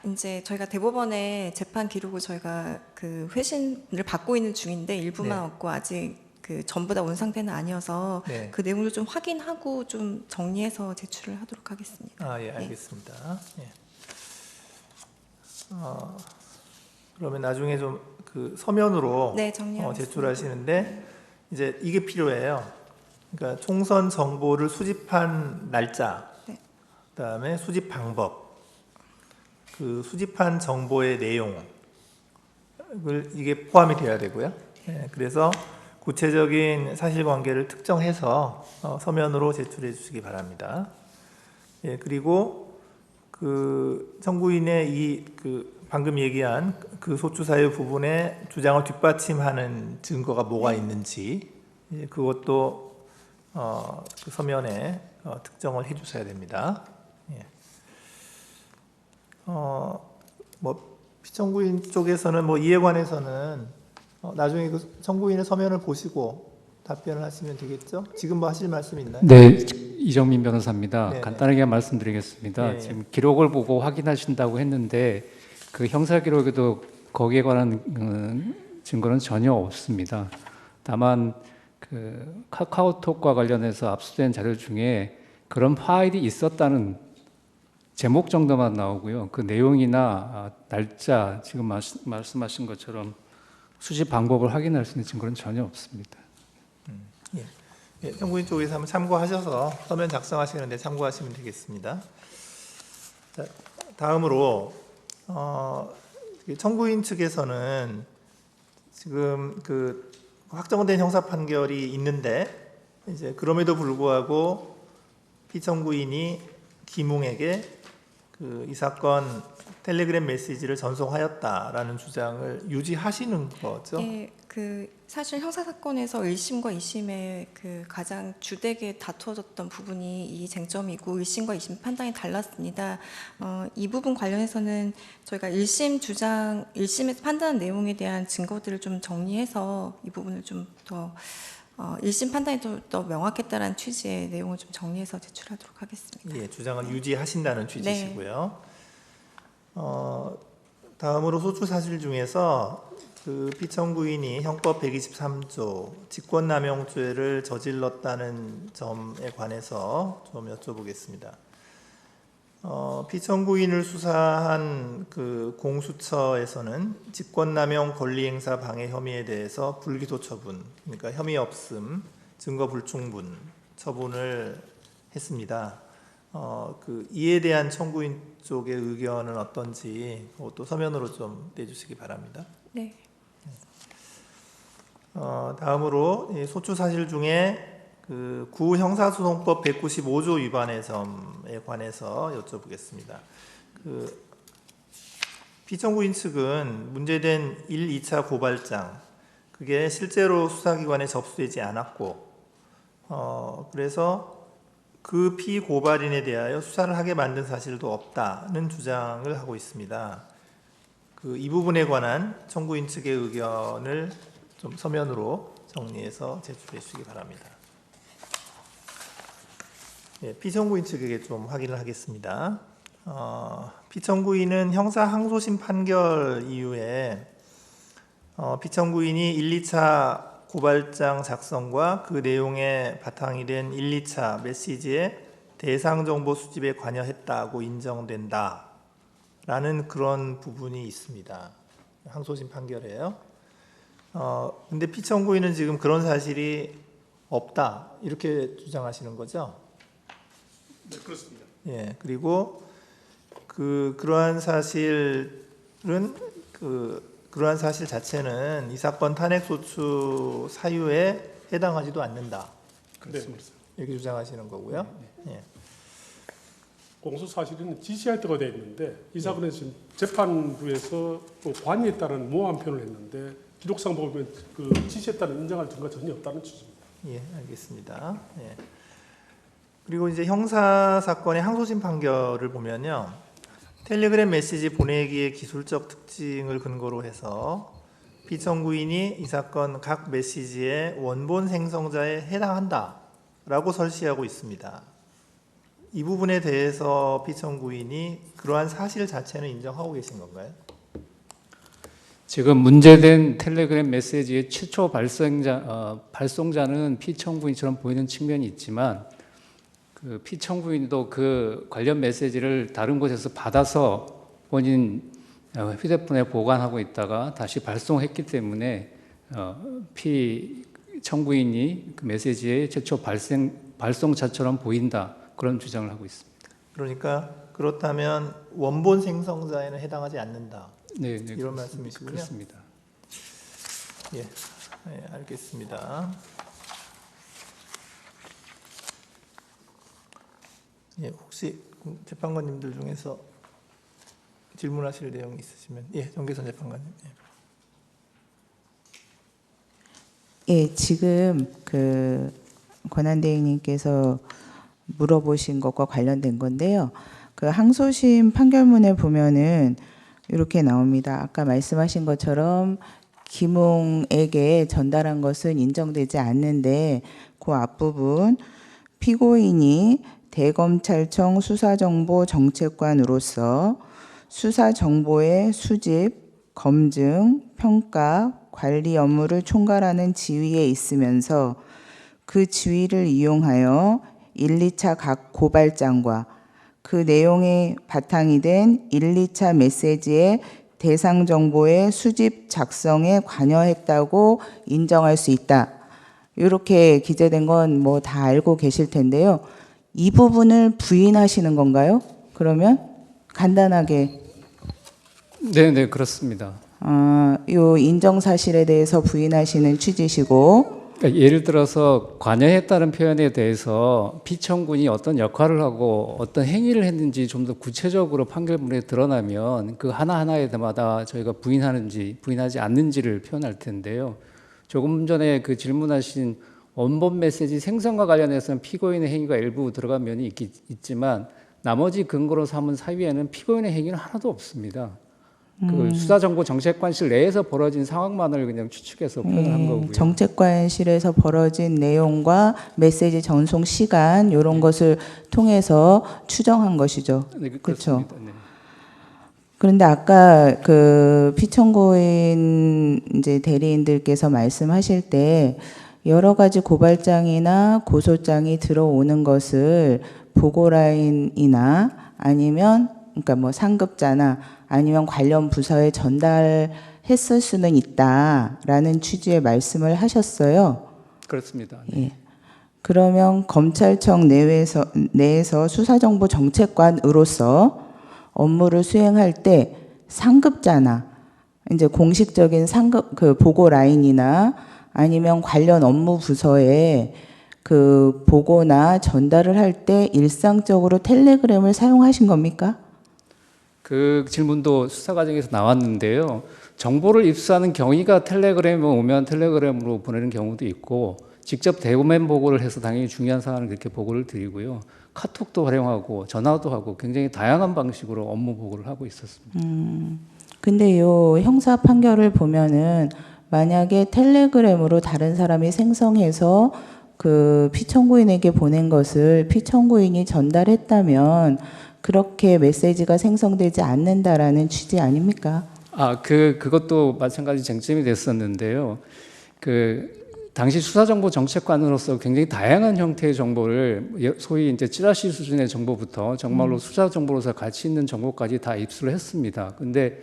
[SPEAKER 3] 이제 저희가 대법원의 재판 기록을 저희가 그 회신을 받고 있는 중인데 일부만
[SPEAKER 1] 네.
[SPEAKER 3] 없고 아직 그 전부 다 온 상태는 아니어서
[SPEAKER 1] 네.
[SPEAKER 3] 그 내용을 좀 확인하고 좀 정리해서 제출을 하도록 하겠습니다.
[SPEAKER 1] 예, 알겠습니다. 예. 그러면 나중에 좀 그 서면으로
[SPEAKER 3] 네, 정리하겠습니다.
[SPEAKER 1] 제출하시는데 이제 이게 필요해요. 그러니까 총선 정보를 수집한 날짜,
[SPEAKER 3] 네.
[SPEAKER 1] 그다음에 수집 방법, 그 수집한 정보의 내용을 이게 포함이 돼야 되고요. 예, 그래서 구체적인 사실관계를 특정해서 서면으로 제출해 주시기 바랍니다. 예, 그리고 그 청구인의 그 방금 얘기한 그 소추 사유 부분에 주장을 뒷받침하는 증거가 뭐가 있는지 그것도 그 서면에 특정을 해주셔야 됩니다. 예. 뭐 피청구인 쪽에서는 뭐 이에 관해서는 나중에 그 청구인의 서면을 보시고 답변을 하시면 되겠죠? 지금 뭐 하실 말씀 있나요?
[SPEAKER 7] 네, 이정민 변호사입니다.
[SPEAKER 1] 네네.
[SPEAKER 7] 간단하게 말씀드리겠습니다.
[SPEAKER 1] 네,
[SPEAKER 7] 지금 기록을 보고 확인하신다고 했는데 그 형사 기록에도 거기에 관한 증거는 전혀 없습니다. 다만 그 카카오톡과 관련해서 압수된 자료 중에 그런 파일이 있었다는 제목 정도만 나오고요. 그 내용이나 날짜 지금 말씀하신 것처럼 수집 방법을 확인할 수 있는 증거는 전혀 없습니다.
[SPEAKER 1] 예, 청구인 쪽에서 한번 참고하셔서 서면 작성하시는데 참고하시면 되겠습니다. 자, 다음으로 청구인 측에서는 지금 그 확정된 형사 판결이 있는데 이제 그럼에도 불구하고 피청구인이 김웅에게 이 사건 텔레그램 메시지를 전송하였다라는 주장을 유지하시는 거죠?
[SPEAKER 3] 예, 그 사실 형사 사건에서 1심과 2심의 그 가장 주되게 다투어졌던 부분이 이 쟁점이고 1심과 2심 판단이 달랐습니다. 이 부분 관련해서는 저희가 1심에서 판단한 내용에 대한 증거들을 좀 정리해서 이 부분을 좀 더 1심 판단이 더 명확했다라는 취지의 내용을 좀 정리해서 제출하도록 하겠습니다.
[SPEAKER 1] 예, 주장을 유지하신다는 취지시고요. 다음으로 소추 사실 중에서 그 피청구인이 형법 123조 직권남용죄를 저질렀다는 점에 관해서 좀 여쭤보겠습니다. 피청구인을 수사한 그 공수처에서는 직권남용 권리행사 방해 혐의에 대해서 불기소 처분, 그러니까 혐의 없음, 증거 불충분 처분을 했습니다. 그 이에 대한 청구인 쪽의 의견은 어떤지 그것도 서면으로 좀 내주시기 바랍니다.
[SPEAKER 3] 네.
[SPEAKER 1] 다음으로 소추 사실 중에 그 구형사소송법 195조 위반의 점에 관해서 여쭤보겠습니다. 그 피청구인 측은 문제된 1, 2차 고발장 그게 실제로 수사기관에 접수되지 않았고 그래서 그 피고발인에 대하여 수사를 하게 만든 사실도 없다는 주장을 하고 있습니다. 이 부분에 관한 청구인 측의 의견을 좀 서면으로 정리해서 제출해 주시기 바랍니다. 예, 피청구인 측에게 좀 확인을 하겠습니다. 피청구인은 형사 항소심 판결 이후에 피청구인이 1, 2차 고발장 작성과 그 내용에 바탕이 된 1, 2차 메시지의 대상 정보 수집에 관여했다고 인정된다 라는 그런 부분이 있습니다. 항소심 판결이에요. 근데 피청구인은 지금 그런 사실이 없다 이렇게 주장하시는 거죠?
[SPEAKER 5] 네, 그렇습니다.
[SPEAKER 1] 예, 그리고 그러한 사실은 그러한 사실 자체는 이 사건 탄핵 소추 사유에 해당하지도 않는다.
[SPEAKER 5] 그렇습니다.
[SPEAKER 1] 이렇게 주장하시는 거고요. 예.
[SPEAKER 5] 공소 사실은 지시할 때가 되어 있는데 이 사건은 지금 재판부에서 관여했다는 모호한 표현을 했는데 기록상 보면 그 지시했다는 인정할 증거가 전혀 없다는 취지입니다.
[SPEAKER 1] 예, 알겠습니다. 예. 그리고 이제 형사 사건의 항소심 판결을 보면요, 텔레그램 메시지 보내기의 기술적 특징을 근거로 해서 피청구인이 이 사건 각 메시지의 원본 생성자에 해당한다라고 설시하고 있습니다. 이 부분에 대해서 피청구인이 그러한 사실 자체는 인정하고 계신 건가요?
[SPEAKER 7] 지금 문제된 텔레그램 메시지의 최초 발송자는 피청구인처럼 보이는 측면이 있지만 그 피청구인도 그 관련 메시지를 다른 곳에서 받아서 본인 휴대폰에 보관하고 있다가 다시 발송했기 때문에 피청구인이 그 메시지의 최초 발송자처럼 보인다, 그런 주장을 하고 있습니다.
[SPEAKER 1] 그러니까 그렇다면 원본 생성자에는 해당하지 않는다.
[SPEAKER 7] 네,
[SPEAKER 1] 이런 말씀이시군요.
[SPEAKER 7] 그렇습니다.
[SPEAKER 1] 예, 네, 알겠습니다. 예, 혹시 재판관님들 중에서 질문하실 내용이 있으시면, 예, 정계선 재판관님.
[SPEAKER 8] 예, 지금 그 권한대행님께서 물어보신 것과 관련된 건데요. 그 항소심 판결문에 보면은 이렇게 나옵니다. 아까 말씀하신 것처럼 김웅에게 전달한 것은 인정되지 않는데 그 앞부분 피고인이 대검찰청 수사정보정책관으로서 수사정보의 수집, 검증, 평가, 관리 업무를 총괄하는 지위에 있으면서 그 지위를 이용하여 1, 2차 각 고발장과 그 내용이 바탕이 된 1, 2차 메시지의 대상 정보의 수집 작성에 관여했다고 인정할 수 있다. 이렇게 기재된 건 뭐 다 알고 계실 텐데요. 이 부분을 부인하시는 건가요? 그러면 간단하게.
[SPEAKER 7] 네, 그렇습니다.
[SPEAKER 8] 요 인정 사실에 대해서 부인하시는 취지시고.
[SPEAKER 7] 그러니까 예를 들어서 관여했다는 표현에 대해서 피청군이 어떤 역할을 하고 어떤 행위를 했는지 좀 더 구체적으로 판결문에 드러나면 그 하나하나에 마다 저희가 부인하는지 부인하지 않는지를 표현할 텐데요. 조금 전에 그 질문하신 원본 메시지 생성과 관련해서는 피고인의 행위가 일부 들어간 면이 있지만 나머지 근거로 삼은 사유에는 피고인의 행위는 하나도 없습니다. 그 수사정보정책관실 내에서 벌어진 상황만을 그냥 추측해서 표현한 거고요.
[SPEAKER 8] 정책관실에서 벌어진 내용과 메시지 전송 시간 이런 것을 통해서 추정한 것이죠.
[SPEAKER 7] 네,
[SPEAKER 8] 그렇죠.
[SPEAKER 7] 네.
[SPEAKER 8] 그런데 아까 그 피청구인 이제 대리인들께서 말씀하실 때 여러 가지 고발장이나 고소장이 들어오는 것을 보고라인이나 아니면 그러니까 뭐 상급자나 아니면 관련 부서에 전달했을 수는 있다라는 취지의 말씀을 하셨어요.
[SPEAKER 7] 그렇습니다.
[SPEAKER 8] 예. 그러면 검찰청 내에서 수사정보정책관으로서 업무를 수행할 때 상급자나 이제 공식적인 상급 그 보고 라인이나 아니면 관련 업무 부서에 그 보고나 전달을 할 때 일상적으로 텔레그램을 사용하신 겁니까?
[SPEAKER 7] 그 질문도 수사 과정에서 나왔는데요. 정보를 입수하는 경위가 텔레그램에 오면 텔레그램으로 보내는 경우도 있고 직접 대면 보고를 해서 당연히 중요한 사안을 그렇게 보고를 드리고요. 카톡도 활용하고 전화도 하고 굉장히 다양한 방식으로 업무 보고를 하고 있었습니다.
[SPEAKER 8] 근데 요 형사 판결을 보면은 만약에 텔레그램으로 다른 사람이 생성해서 그 피청구인에게 보낸 것을 피청구인이 전달했다면 그렇게 메시지가 생성되지 않는다라는 취지 아닙니까?
[SPEAKER 7] 그것도 마찬가지 쟁점이 됐었는데요. 당시 수사정보정책관으로서 굉장히 다양한 형태의 정보를 소위 이제 찌라시 수준의 정보부터 정말로 수사정보로서 가치 있는 정보까지 다 입수를 했습니다. 근데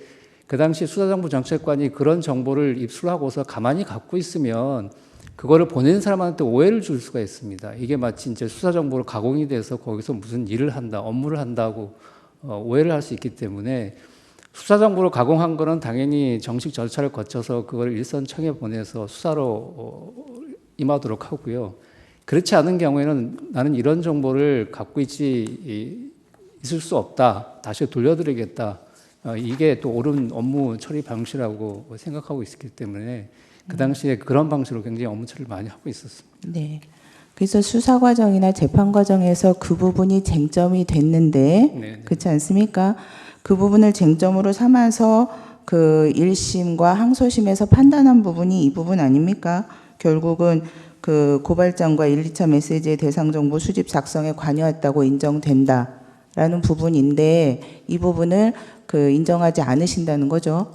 [SPEAKER 7] 그 당시 수사정보정책관이 그런 정보를 입수하고서 가만히 갖고 있으면 그거를 보낸 사람한테 오해를 줄 수가 있습니다. 이게 마치 이제 수사정보로 가공이 돼서 거기서 무슨 일을 한다, 업무를 한다고 오해를 할 수 있기 때문에 수사정보로 가공한 거는 당연히 정식 절차를 거쳐서 그걸 일선청에 보내서 수사로 임하도록 하고요. 그렇지 않은 경우에는 나는 이런 정보를 갖고 있을 수 없다. 다시 돌려드리겠다. 이게 또 옳은 업무 처리 방식이라고 생각하고 있었기 때문에 그 당시에 그런 방식으로 굉장히 업무 처리를 많이 하고 있었습니다.
[SPEAKER 8] 네. 그래서 수사 과정이나 재판 과정에서 그 부분이 쟁점이 됐는데
[SPEAKER 7] 네.
[SPEAKER 8] 그렇지 않습니까? 그 부분을 쟁점으로 삼아서 그 1심과 항소심에서 판단한 부분이 이 부분 아닙니까? 결국은 그 고발장과 1, 2차 메시지의 대상 정보 수집 작성에 관여했다고 인정된다라는 부분인데 이 부분을 그 인정하지 않으신다는 거죠.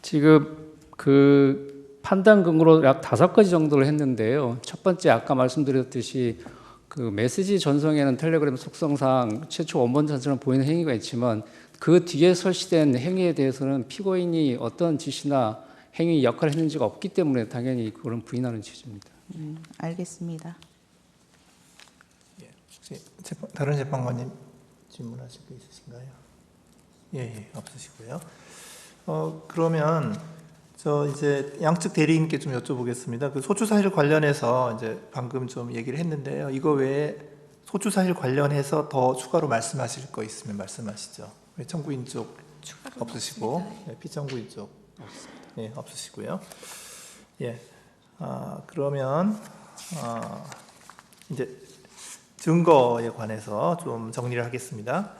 [SPEAKER 7] 지금 그 판단 근거로 약 5가지 정도를 했는데요. 첫 번째 아까 말씀드렸듯이 그 메시지 전송에는 텔레그램 속성상 최초 원본 전처럼 보이는 행위가 있지만 그 뒤에 설치된 행위에 대해서는 피고인이 어떤 지시나 행위 역할을 했는지가 없기 때문에 당연히 그런 부인하는 취지입니다.
[SPEAKER 8] 알겠습니다.
[SPEAKER 1] 혹시 다른 재판관님 질문하실 거 있으신가요? 예, 없으시고요. 그러면 저 이제 양측 대리인께 좀 여쭤보겠습니다. 그 소추 사실 관련해서 이제 방금 좀 얘기를 했는데요. 이거 외에 소추 사실 관련해서 더 추가로 말씀하실 거 있으면 말씀하시죠. 청구인 쪽 없으시고, 네, 피청구인 쪽 없으시고요. 예, 그러면 이제 증거에 관해서 좀 정리를 하겠습니다.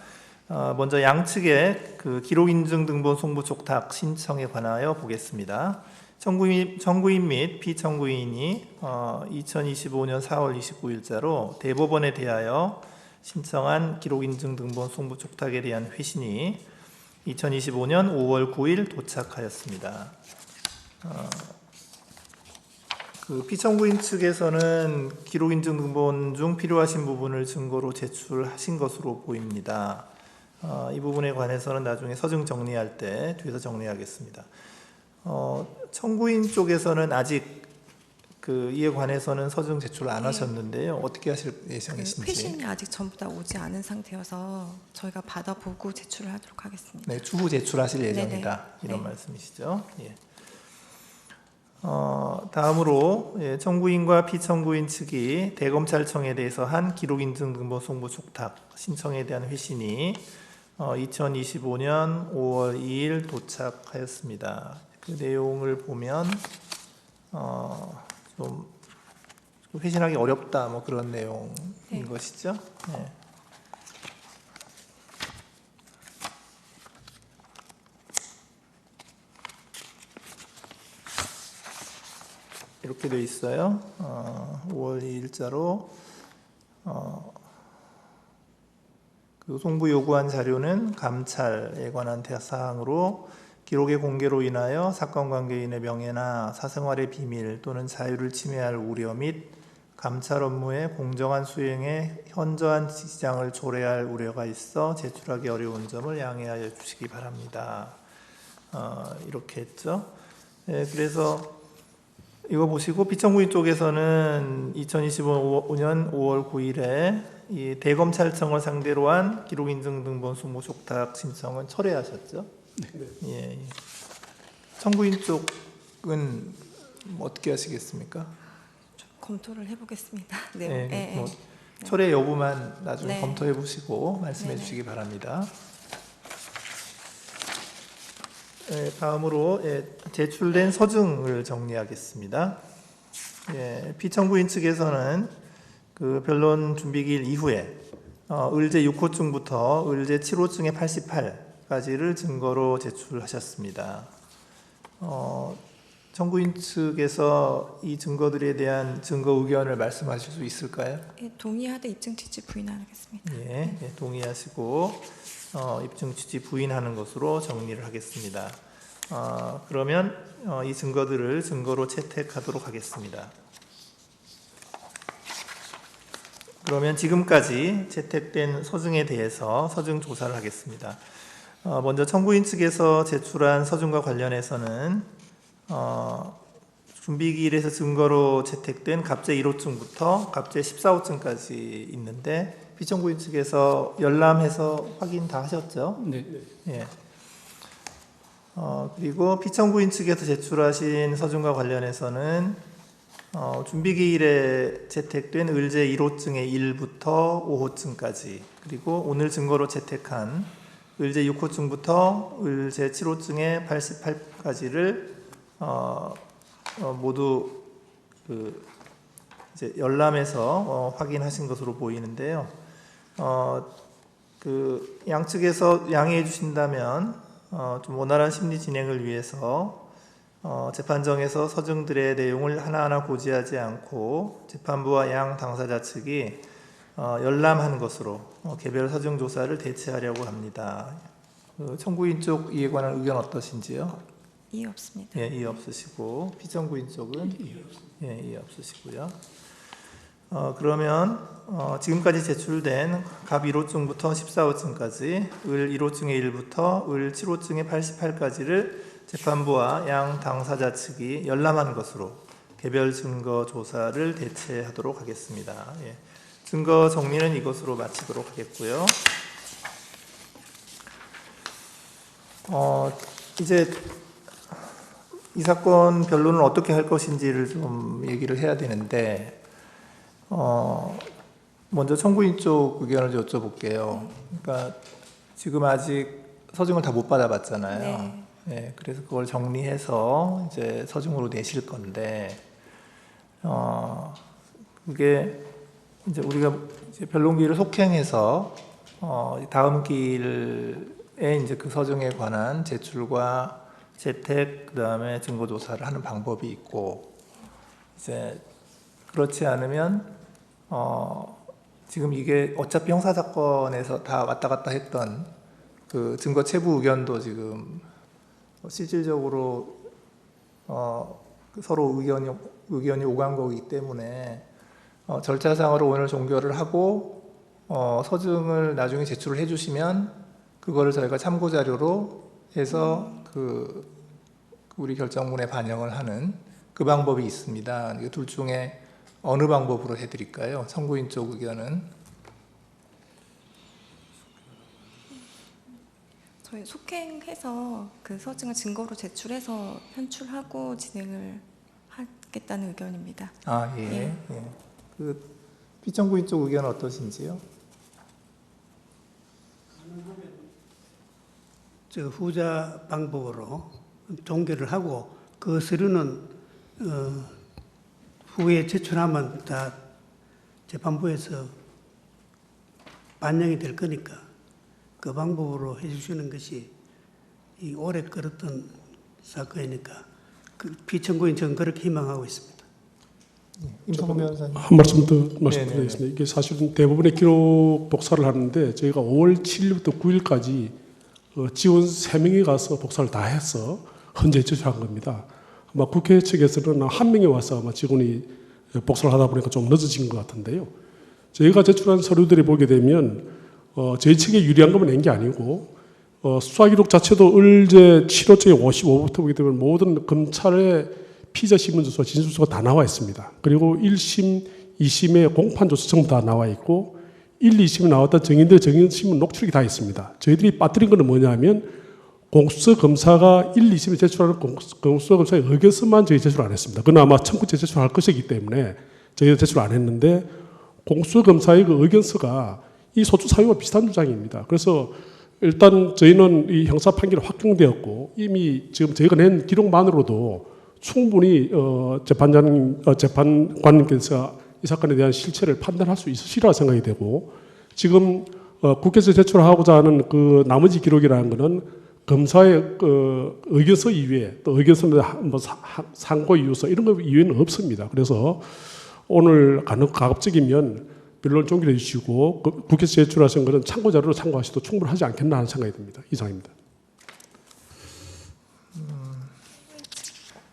[SPEAKER 1] 먼저 양측의 그 기록인증 등본 송부 촉탁 신청에 관하여 보겠습니다. 청구인 및 피청구인이 2025년 4월 29일자로 대법원에 대하여 신청한 기록인증 등본 송부 촉탁에 대한 회신이 2025년 5월 9일 도착하였습니다. 그 피청구인 측에서는 기록인증 등본 중 필요하신 부분을 증거로 제출하신 것으로 보입니다. 이 부분에 관해서는 나중에 서증 정리할 때 뒤에서 정리하겠습니다. 청구인 쪽에서는 아직 그 이에 관해서는 서증 제출 안 하셨는데요. 어떻게 하실 예정이신지?
[SPEAKER 3] 회신이 아직 전부 다 오지 않은 상태여서 저희가 받아보고 제출을 하도록 하겠습니다.
[SPEAKER 1] 네, 추후 제출하실 예정이다.
[SPEAKER 3] 네네.
[SPEAKER 1] 이런
[SPEAKER 3] 네.
[SPEAKER 1] 말씀이시죠. 예. 다음으로 청구인과 피청구인 측이 대검찰청에 대해서 한 기록인증 등본 송부 촉탁 신청에 대한 회신이 2025년 5월 2일 도착하였습니다. 그 내용을 보면 좀 회신하기 어렵다 뭐 그런 내용인
[SPEAKER 3] 네.
[SPEAKER 1] 것이죠. 네. 이렇게 돼 있어요. 5월 2일자로 그 송부 요구한 자료는 감찰에 관한 사항으로 기록의 공개로 인하여 사건 관계인의 명예나 사생활의 비밀 또는 자유를 침해할 우려 및 감찰 업무의 공정한 수행에 현저한 지장을 초래할 우려가 있어 제출하기 어려운 점을 양해하여 주시기 바랍니다. 이렇게 했죠. 네, 그래서 이거 보시고 피청구인 쪽에서는 2025년 5월 9일에 이 대검찰청을 상대로 한 기록인증 등본 송부 촉탁 신청은 철회하셨죠? 네. 예. 청구인 쪽은 뭐 어떻게 하시겠습니까?
[SPEAKER 3] 좀 검토를 해보겠습니다. 네.
[SPEAKER 1] 네,
[SPEAKER 3] 네.
[SPEAKER 1] 뭐 철회 여부만 나중에
[SPEAKER 3] 네.
[SPEAKER 1] 검토해 보시고 말씀해
[SPEAKER 3] 네네.
[SPEAKER 1] 주시기 바랍니다. 다음으로 제출된 서증을 정리하겠습니다. 피청구인 측에서는 그 변론 준비기일 이후에 을제 6호증부터 을제 7호증의 88까지를 증거로 제출하셨습니다. 청구인 측에서 이 증거들에 대한 증거 의견을 말씀하실 수 있을까요?
[SPEAKER 3] 예, 동의하되 입증 취지 부인하겠습니다.
[SPEAKER 1] 예, 동의하시고 입증 취지 부인하는 것으로 정리를 하겠습니다. 그러면 이 증거들을 증거로 채택하도록 하겠습니다. 그러면 지금까지 채택된 서증에 대해서 서증 조사를 하겠습니다. 먼저 청구인 측에서 제출한 서증과 관련해서는 준비기일에서 증거로 채택된 갑제 1호증부터 갑제 14호증까지 있는데 피청구인 측에서 열람해서 확인 다 하셨죠?
[SPEAKER 7] 네.
[SPEAKER 1] 예. 그리고 피청구인 측에서 제출하신 서증과 관련해서는 준비기일에 채택된 을제 1호증의 1부터 5호증까지 그리고 오늘 증거로 채택한 을제 6호증부터 을제 7호증의 88까지를 모두 그 이제 열람해서 확인하신 것으로 보이는데요. 그 양측에서 양해해 주신다면 좀 원활한 심리 진행을 위해서 재판정에서 서증들의 내용을 하나하나 고지하지 않고 재판부와 양 당사자 측이 열람한 것으로 개별 서증 조사를 대체하려고 합니다. 청구인 쪽 이에 관한 의견 어떠신지요?
[SPEAKER 3] 이해 없습니다.
[SPEAKER 1] 예, 이해 없으시고 피청구인 쪽은 이해 없으시고요. 그러면 지금까지 제출된 갑 1호증부터 14호증까지 을 1호증의 1부터 을 7호증의 88까지를 재판부와 양 당사자 측이 열람한 것으로 개별 증거 조사를 대체하도록 하겠습니다. 예. 증거 정리는 이것으로 마치도록 하겠고요. 이제 이 사건 변론을 어떻게 할 것인지를 좀 얘기를 해야 되는데 먼저 청구인 쪽 의견을 여쭤볼게요. 그러니까 지금 아직 서증을 다 못 받아봤잖아요.
[SPEAKER 3] 네.
[SPEAKER 1] 네, 그래서 그걸 정리해서 이제 서증으로 내실 건데 그게 이제 우리가 이제 변론기일을 속행해서 다음 기일에 이제 그 서증에 관한 제출과 채택 그다음에 증거 조사를 하는 방법이 있고 이제 그렇지 않으면 지금 이게 어차피 형사 사건에서 다 왔다 갔다 했던 그 증거 체부 의견도 지금 실질적으로 서로 의견이 오간 거기 때문에 절차상으로 오늘 종결을 하고 서증을 나중에 제출을 해주시면 그거를 저희가 참고 자료로 해서 그 우리 결정문에 반영을 하는 그 방법이 있습니다. 이 둘 중에 어느 방법으로 해드릴까요? 청구인 쪽 의견은
[SPEAKER 3] 저희 속행해서 그 서증을 증거로 제출해서 현출하고 진행을 하겠다는 의견입니다.
[SPEAKER 1] 아 예.
[SPEAKER 3] 예.
[SPEAKER 1] 예. 그 피청구인 쪽 의견은 어떠신지요?
[SPEAKER 4] 저 후자 방법으로 종결을 하고 그 서류는 후에 제출하면 다 재판부에서 반영이 될 거니까 그 방법으로 해주시는 것이 이 오래 끌었던 사건이니까 그 피청구인 저는 그렇게 희망하고 있습니다.
[SPEAKER 1] 임성근 변호사님.
[SPEAKER 5] 한 말씀 더 말씀드리겠습니다. 이게 사실은 대부분의 기록 복사를 하는데 저희가 5월 7일부터 9일까지 지원 3명이 가서 복사를 다 해서 현재 제출한 겁니다. 아마 국회 측에서는 한 명이 와서 아마 직원이 복사를 하다 보니까 좀 늦어진 것 같은데요. 저희가 제출한 서류들이 보게 되면 저희 측에 유리한 것만 낸 게 아니고 수사 기록 자체도 을제 7호증의 55부터 보게 되면 모든 검찰의 피의자 신문조서, 진술서가 다 나와 있습니다. 그리고 1심, 2심의 공판조서 전부 다 나와 있고 1, 2심에 나왔던 증인들 증인신문 녹취록이 다 있습니다. 저희들이 빠뜨린 것은 뭐냐면 공수처 검사가 1, 2심에 제출하는 공수처 검사의 의견서만 저희 제출 안 했습니다. 그건 아마 청구죄 제출할 것이기 때문에 저희가 제출 안 했는데 공수처 검사의 그 의견서가 이 소추 사유와 비슷한 주장입니다. 그래서 일단 저희는 이 형사 판결이 확정되었고 이미 지금 저희가 낸 기록만으로도 충분히 재판관님께서 이 사건에 대한 실체를 판단할 수 있으시리라 생각이 되고 지금 국회에서 제출하고자 하는 그 나머지 기록이라는 것은 검사의 그 의견서 이외에 또 의견서는 뭐 상고 이유서 이런 거 이외에는 없습니다. 그래서 오늘 가급적이면 변론 종결해 주시고 국회에서 제출하신 것은 참고 자료로 참고하셔도 충분하지 않겠나 하는 생각이 듭니다. 이상입니다.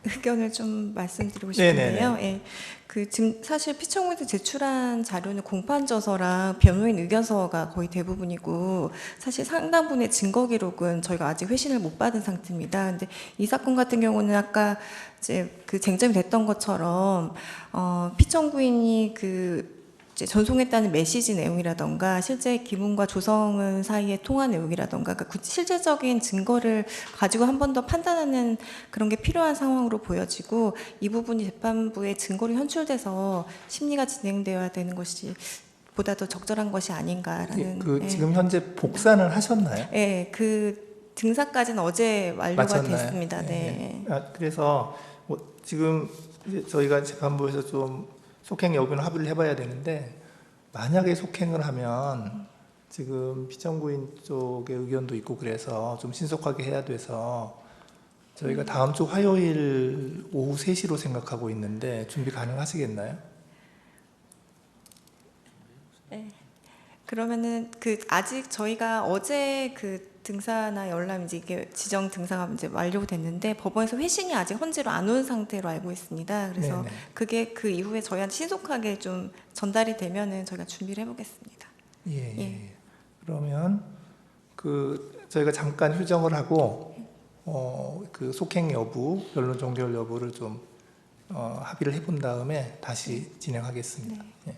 [SPEAKER 3] 의견을 좀 말씀드리고 싶은데요. 예. 그 지금 사실 피청구에서 제출한 자료는 공판조서랑 변호인 의견서가 거의 대부분이고 사실 상당 부분의 증거 기록은 저희가 아직 회신을 못 받은 상태입니다. 근데 이 사건 같은 경우는 아까 이제 그 쟁점이 됐던 것처럼 피청구인이 그 이제 전송했다는 메시지 내용이라던가 실제 김웅과 조성은 사이의 통화 내용이라던가 그러니까 실질적인 증거를 가지고 한 번 더 판단하는 그런 게 필요한 상황으로 보여지고 이 부분이 재판부의 증거로 현출돼서 심리가 진행되어야 되는 것이 보다 더 적절한 것이 아닌가라는.
[SPEAKER 1] 지금 현재 복사는 하셨나요?
[SPEAKER 3] 네, 그 등사까지는 어제 완료가
[SPEAKER 1] 마쳤나요?
[SPEAKER 3] 됐습니다. 네.
[SPEAKER 1] 그래서 지금 이제 저희가 재판부에서 좀 속행 여부는 합의를 해봐야 되는데 만약에 속행을 하면 지금 피청구인 쪽의 의견도 있고 그래서 좀 신속하게 해야 돼서 저희가 다음 주 화요일 오후 3시로 생각하고 있는데 준비 가능하시겠나요?
[SPEAKER 3] 네. 그러면은 그 아직 저희가 어제 그 등사나 열람 이제 이게 지정 등사가 이제 완료됐는데 법원에서 회신이 아직 헌재로 안 온 상태로 알고 있습니다. 그래서
[SPEAKER 1] 네네.
[SPEAKER 3] 그게 그 이후에 저희한테 신속하게 좀 전달이 되면은 저희가 준비를 해보겠습니다.
[SPEAKER 1] 예.
[SPEAKER 3] 예.
[SPEAKER 1] 그러면 그 저희가 잠깐 휴정을 하고 그 속행 여부, 변론 종결 여부를 좀 합의를 해본 다음에 다시 진행하겠습니다.
[SPEAKER 3] 네.
[SPEAKER 1] 예.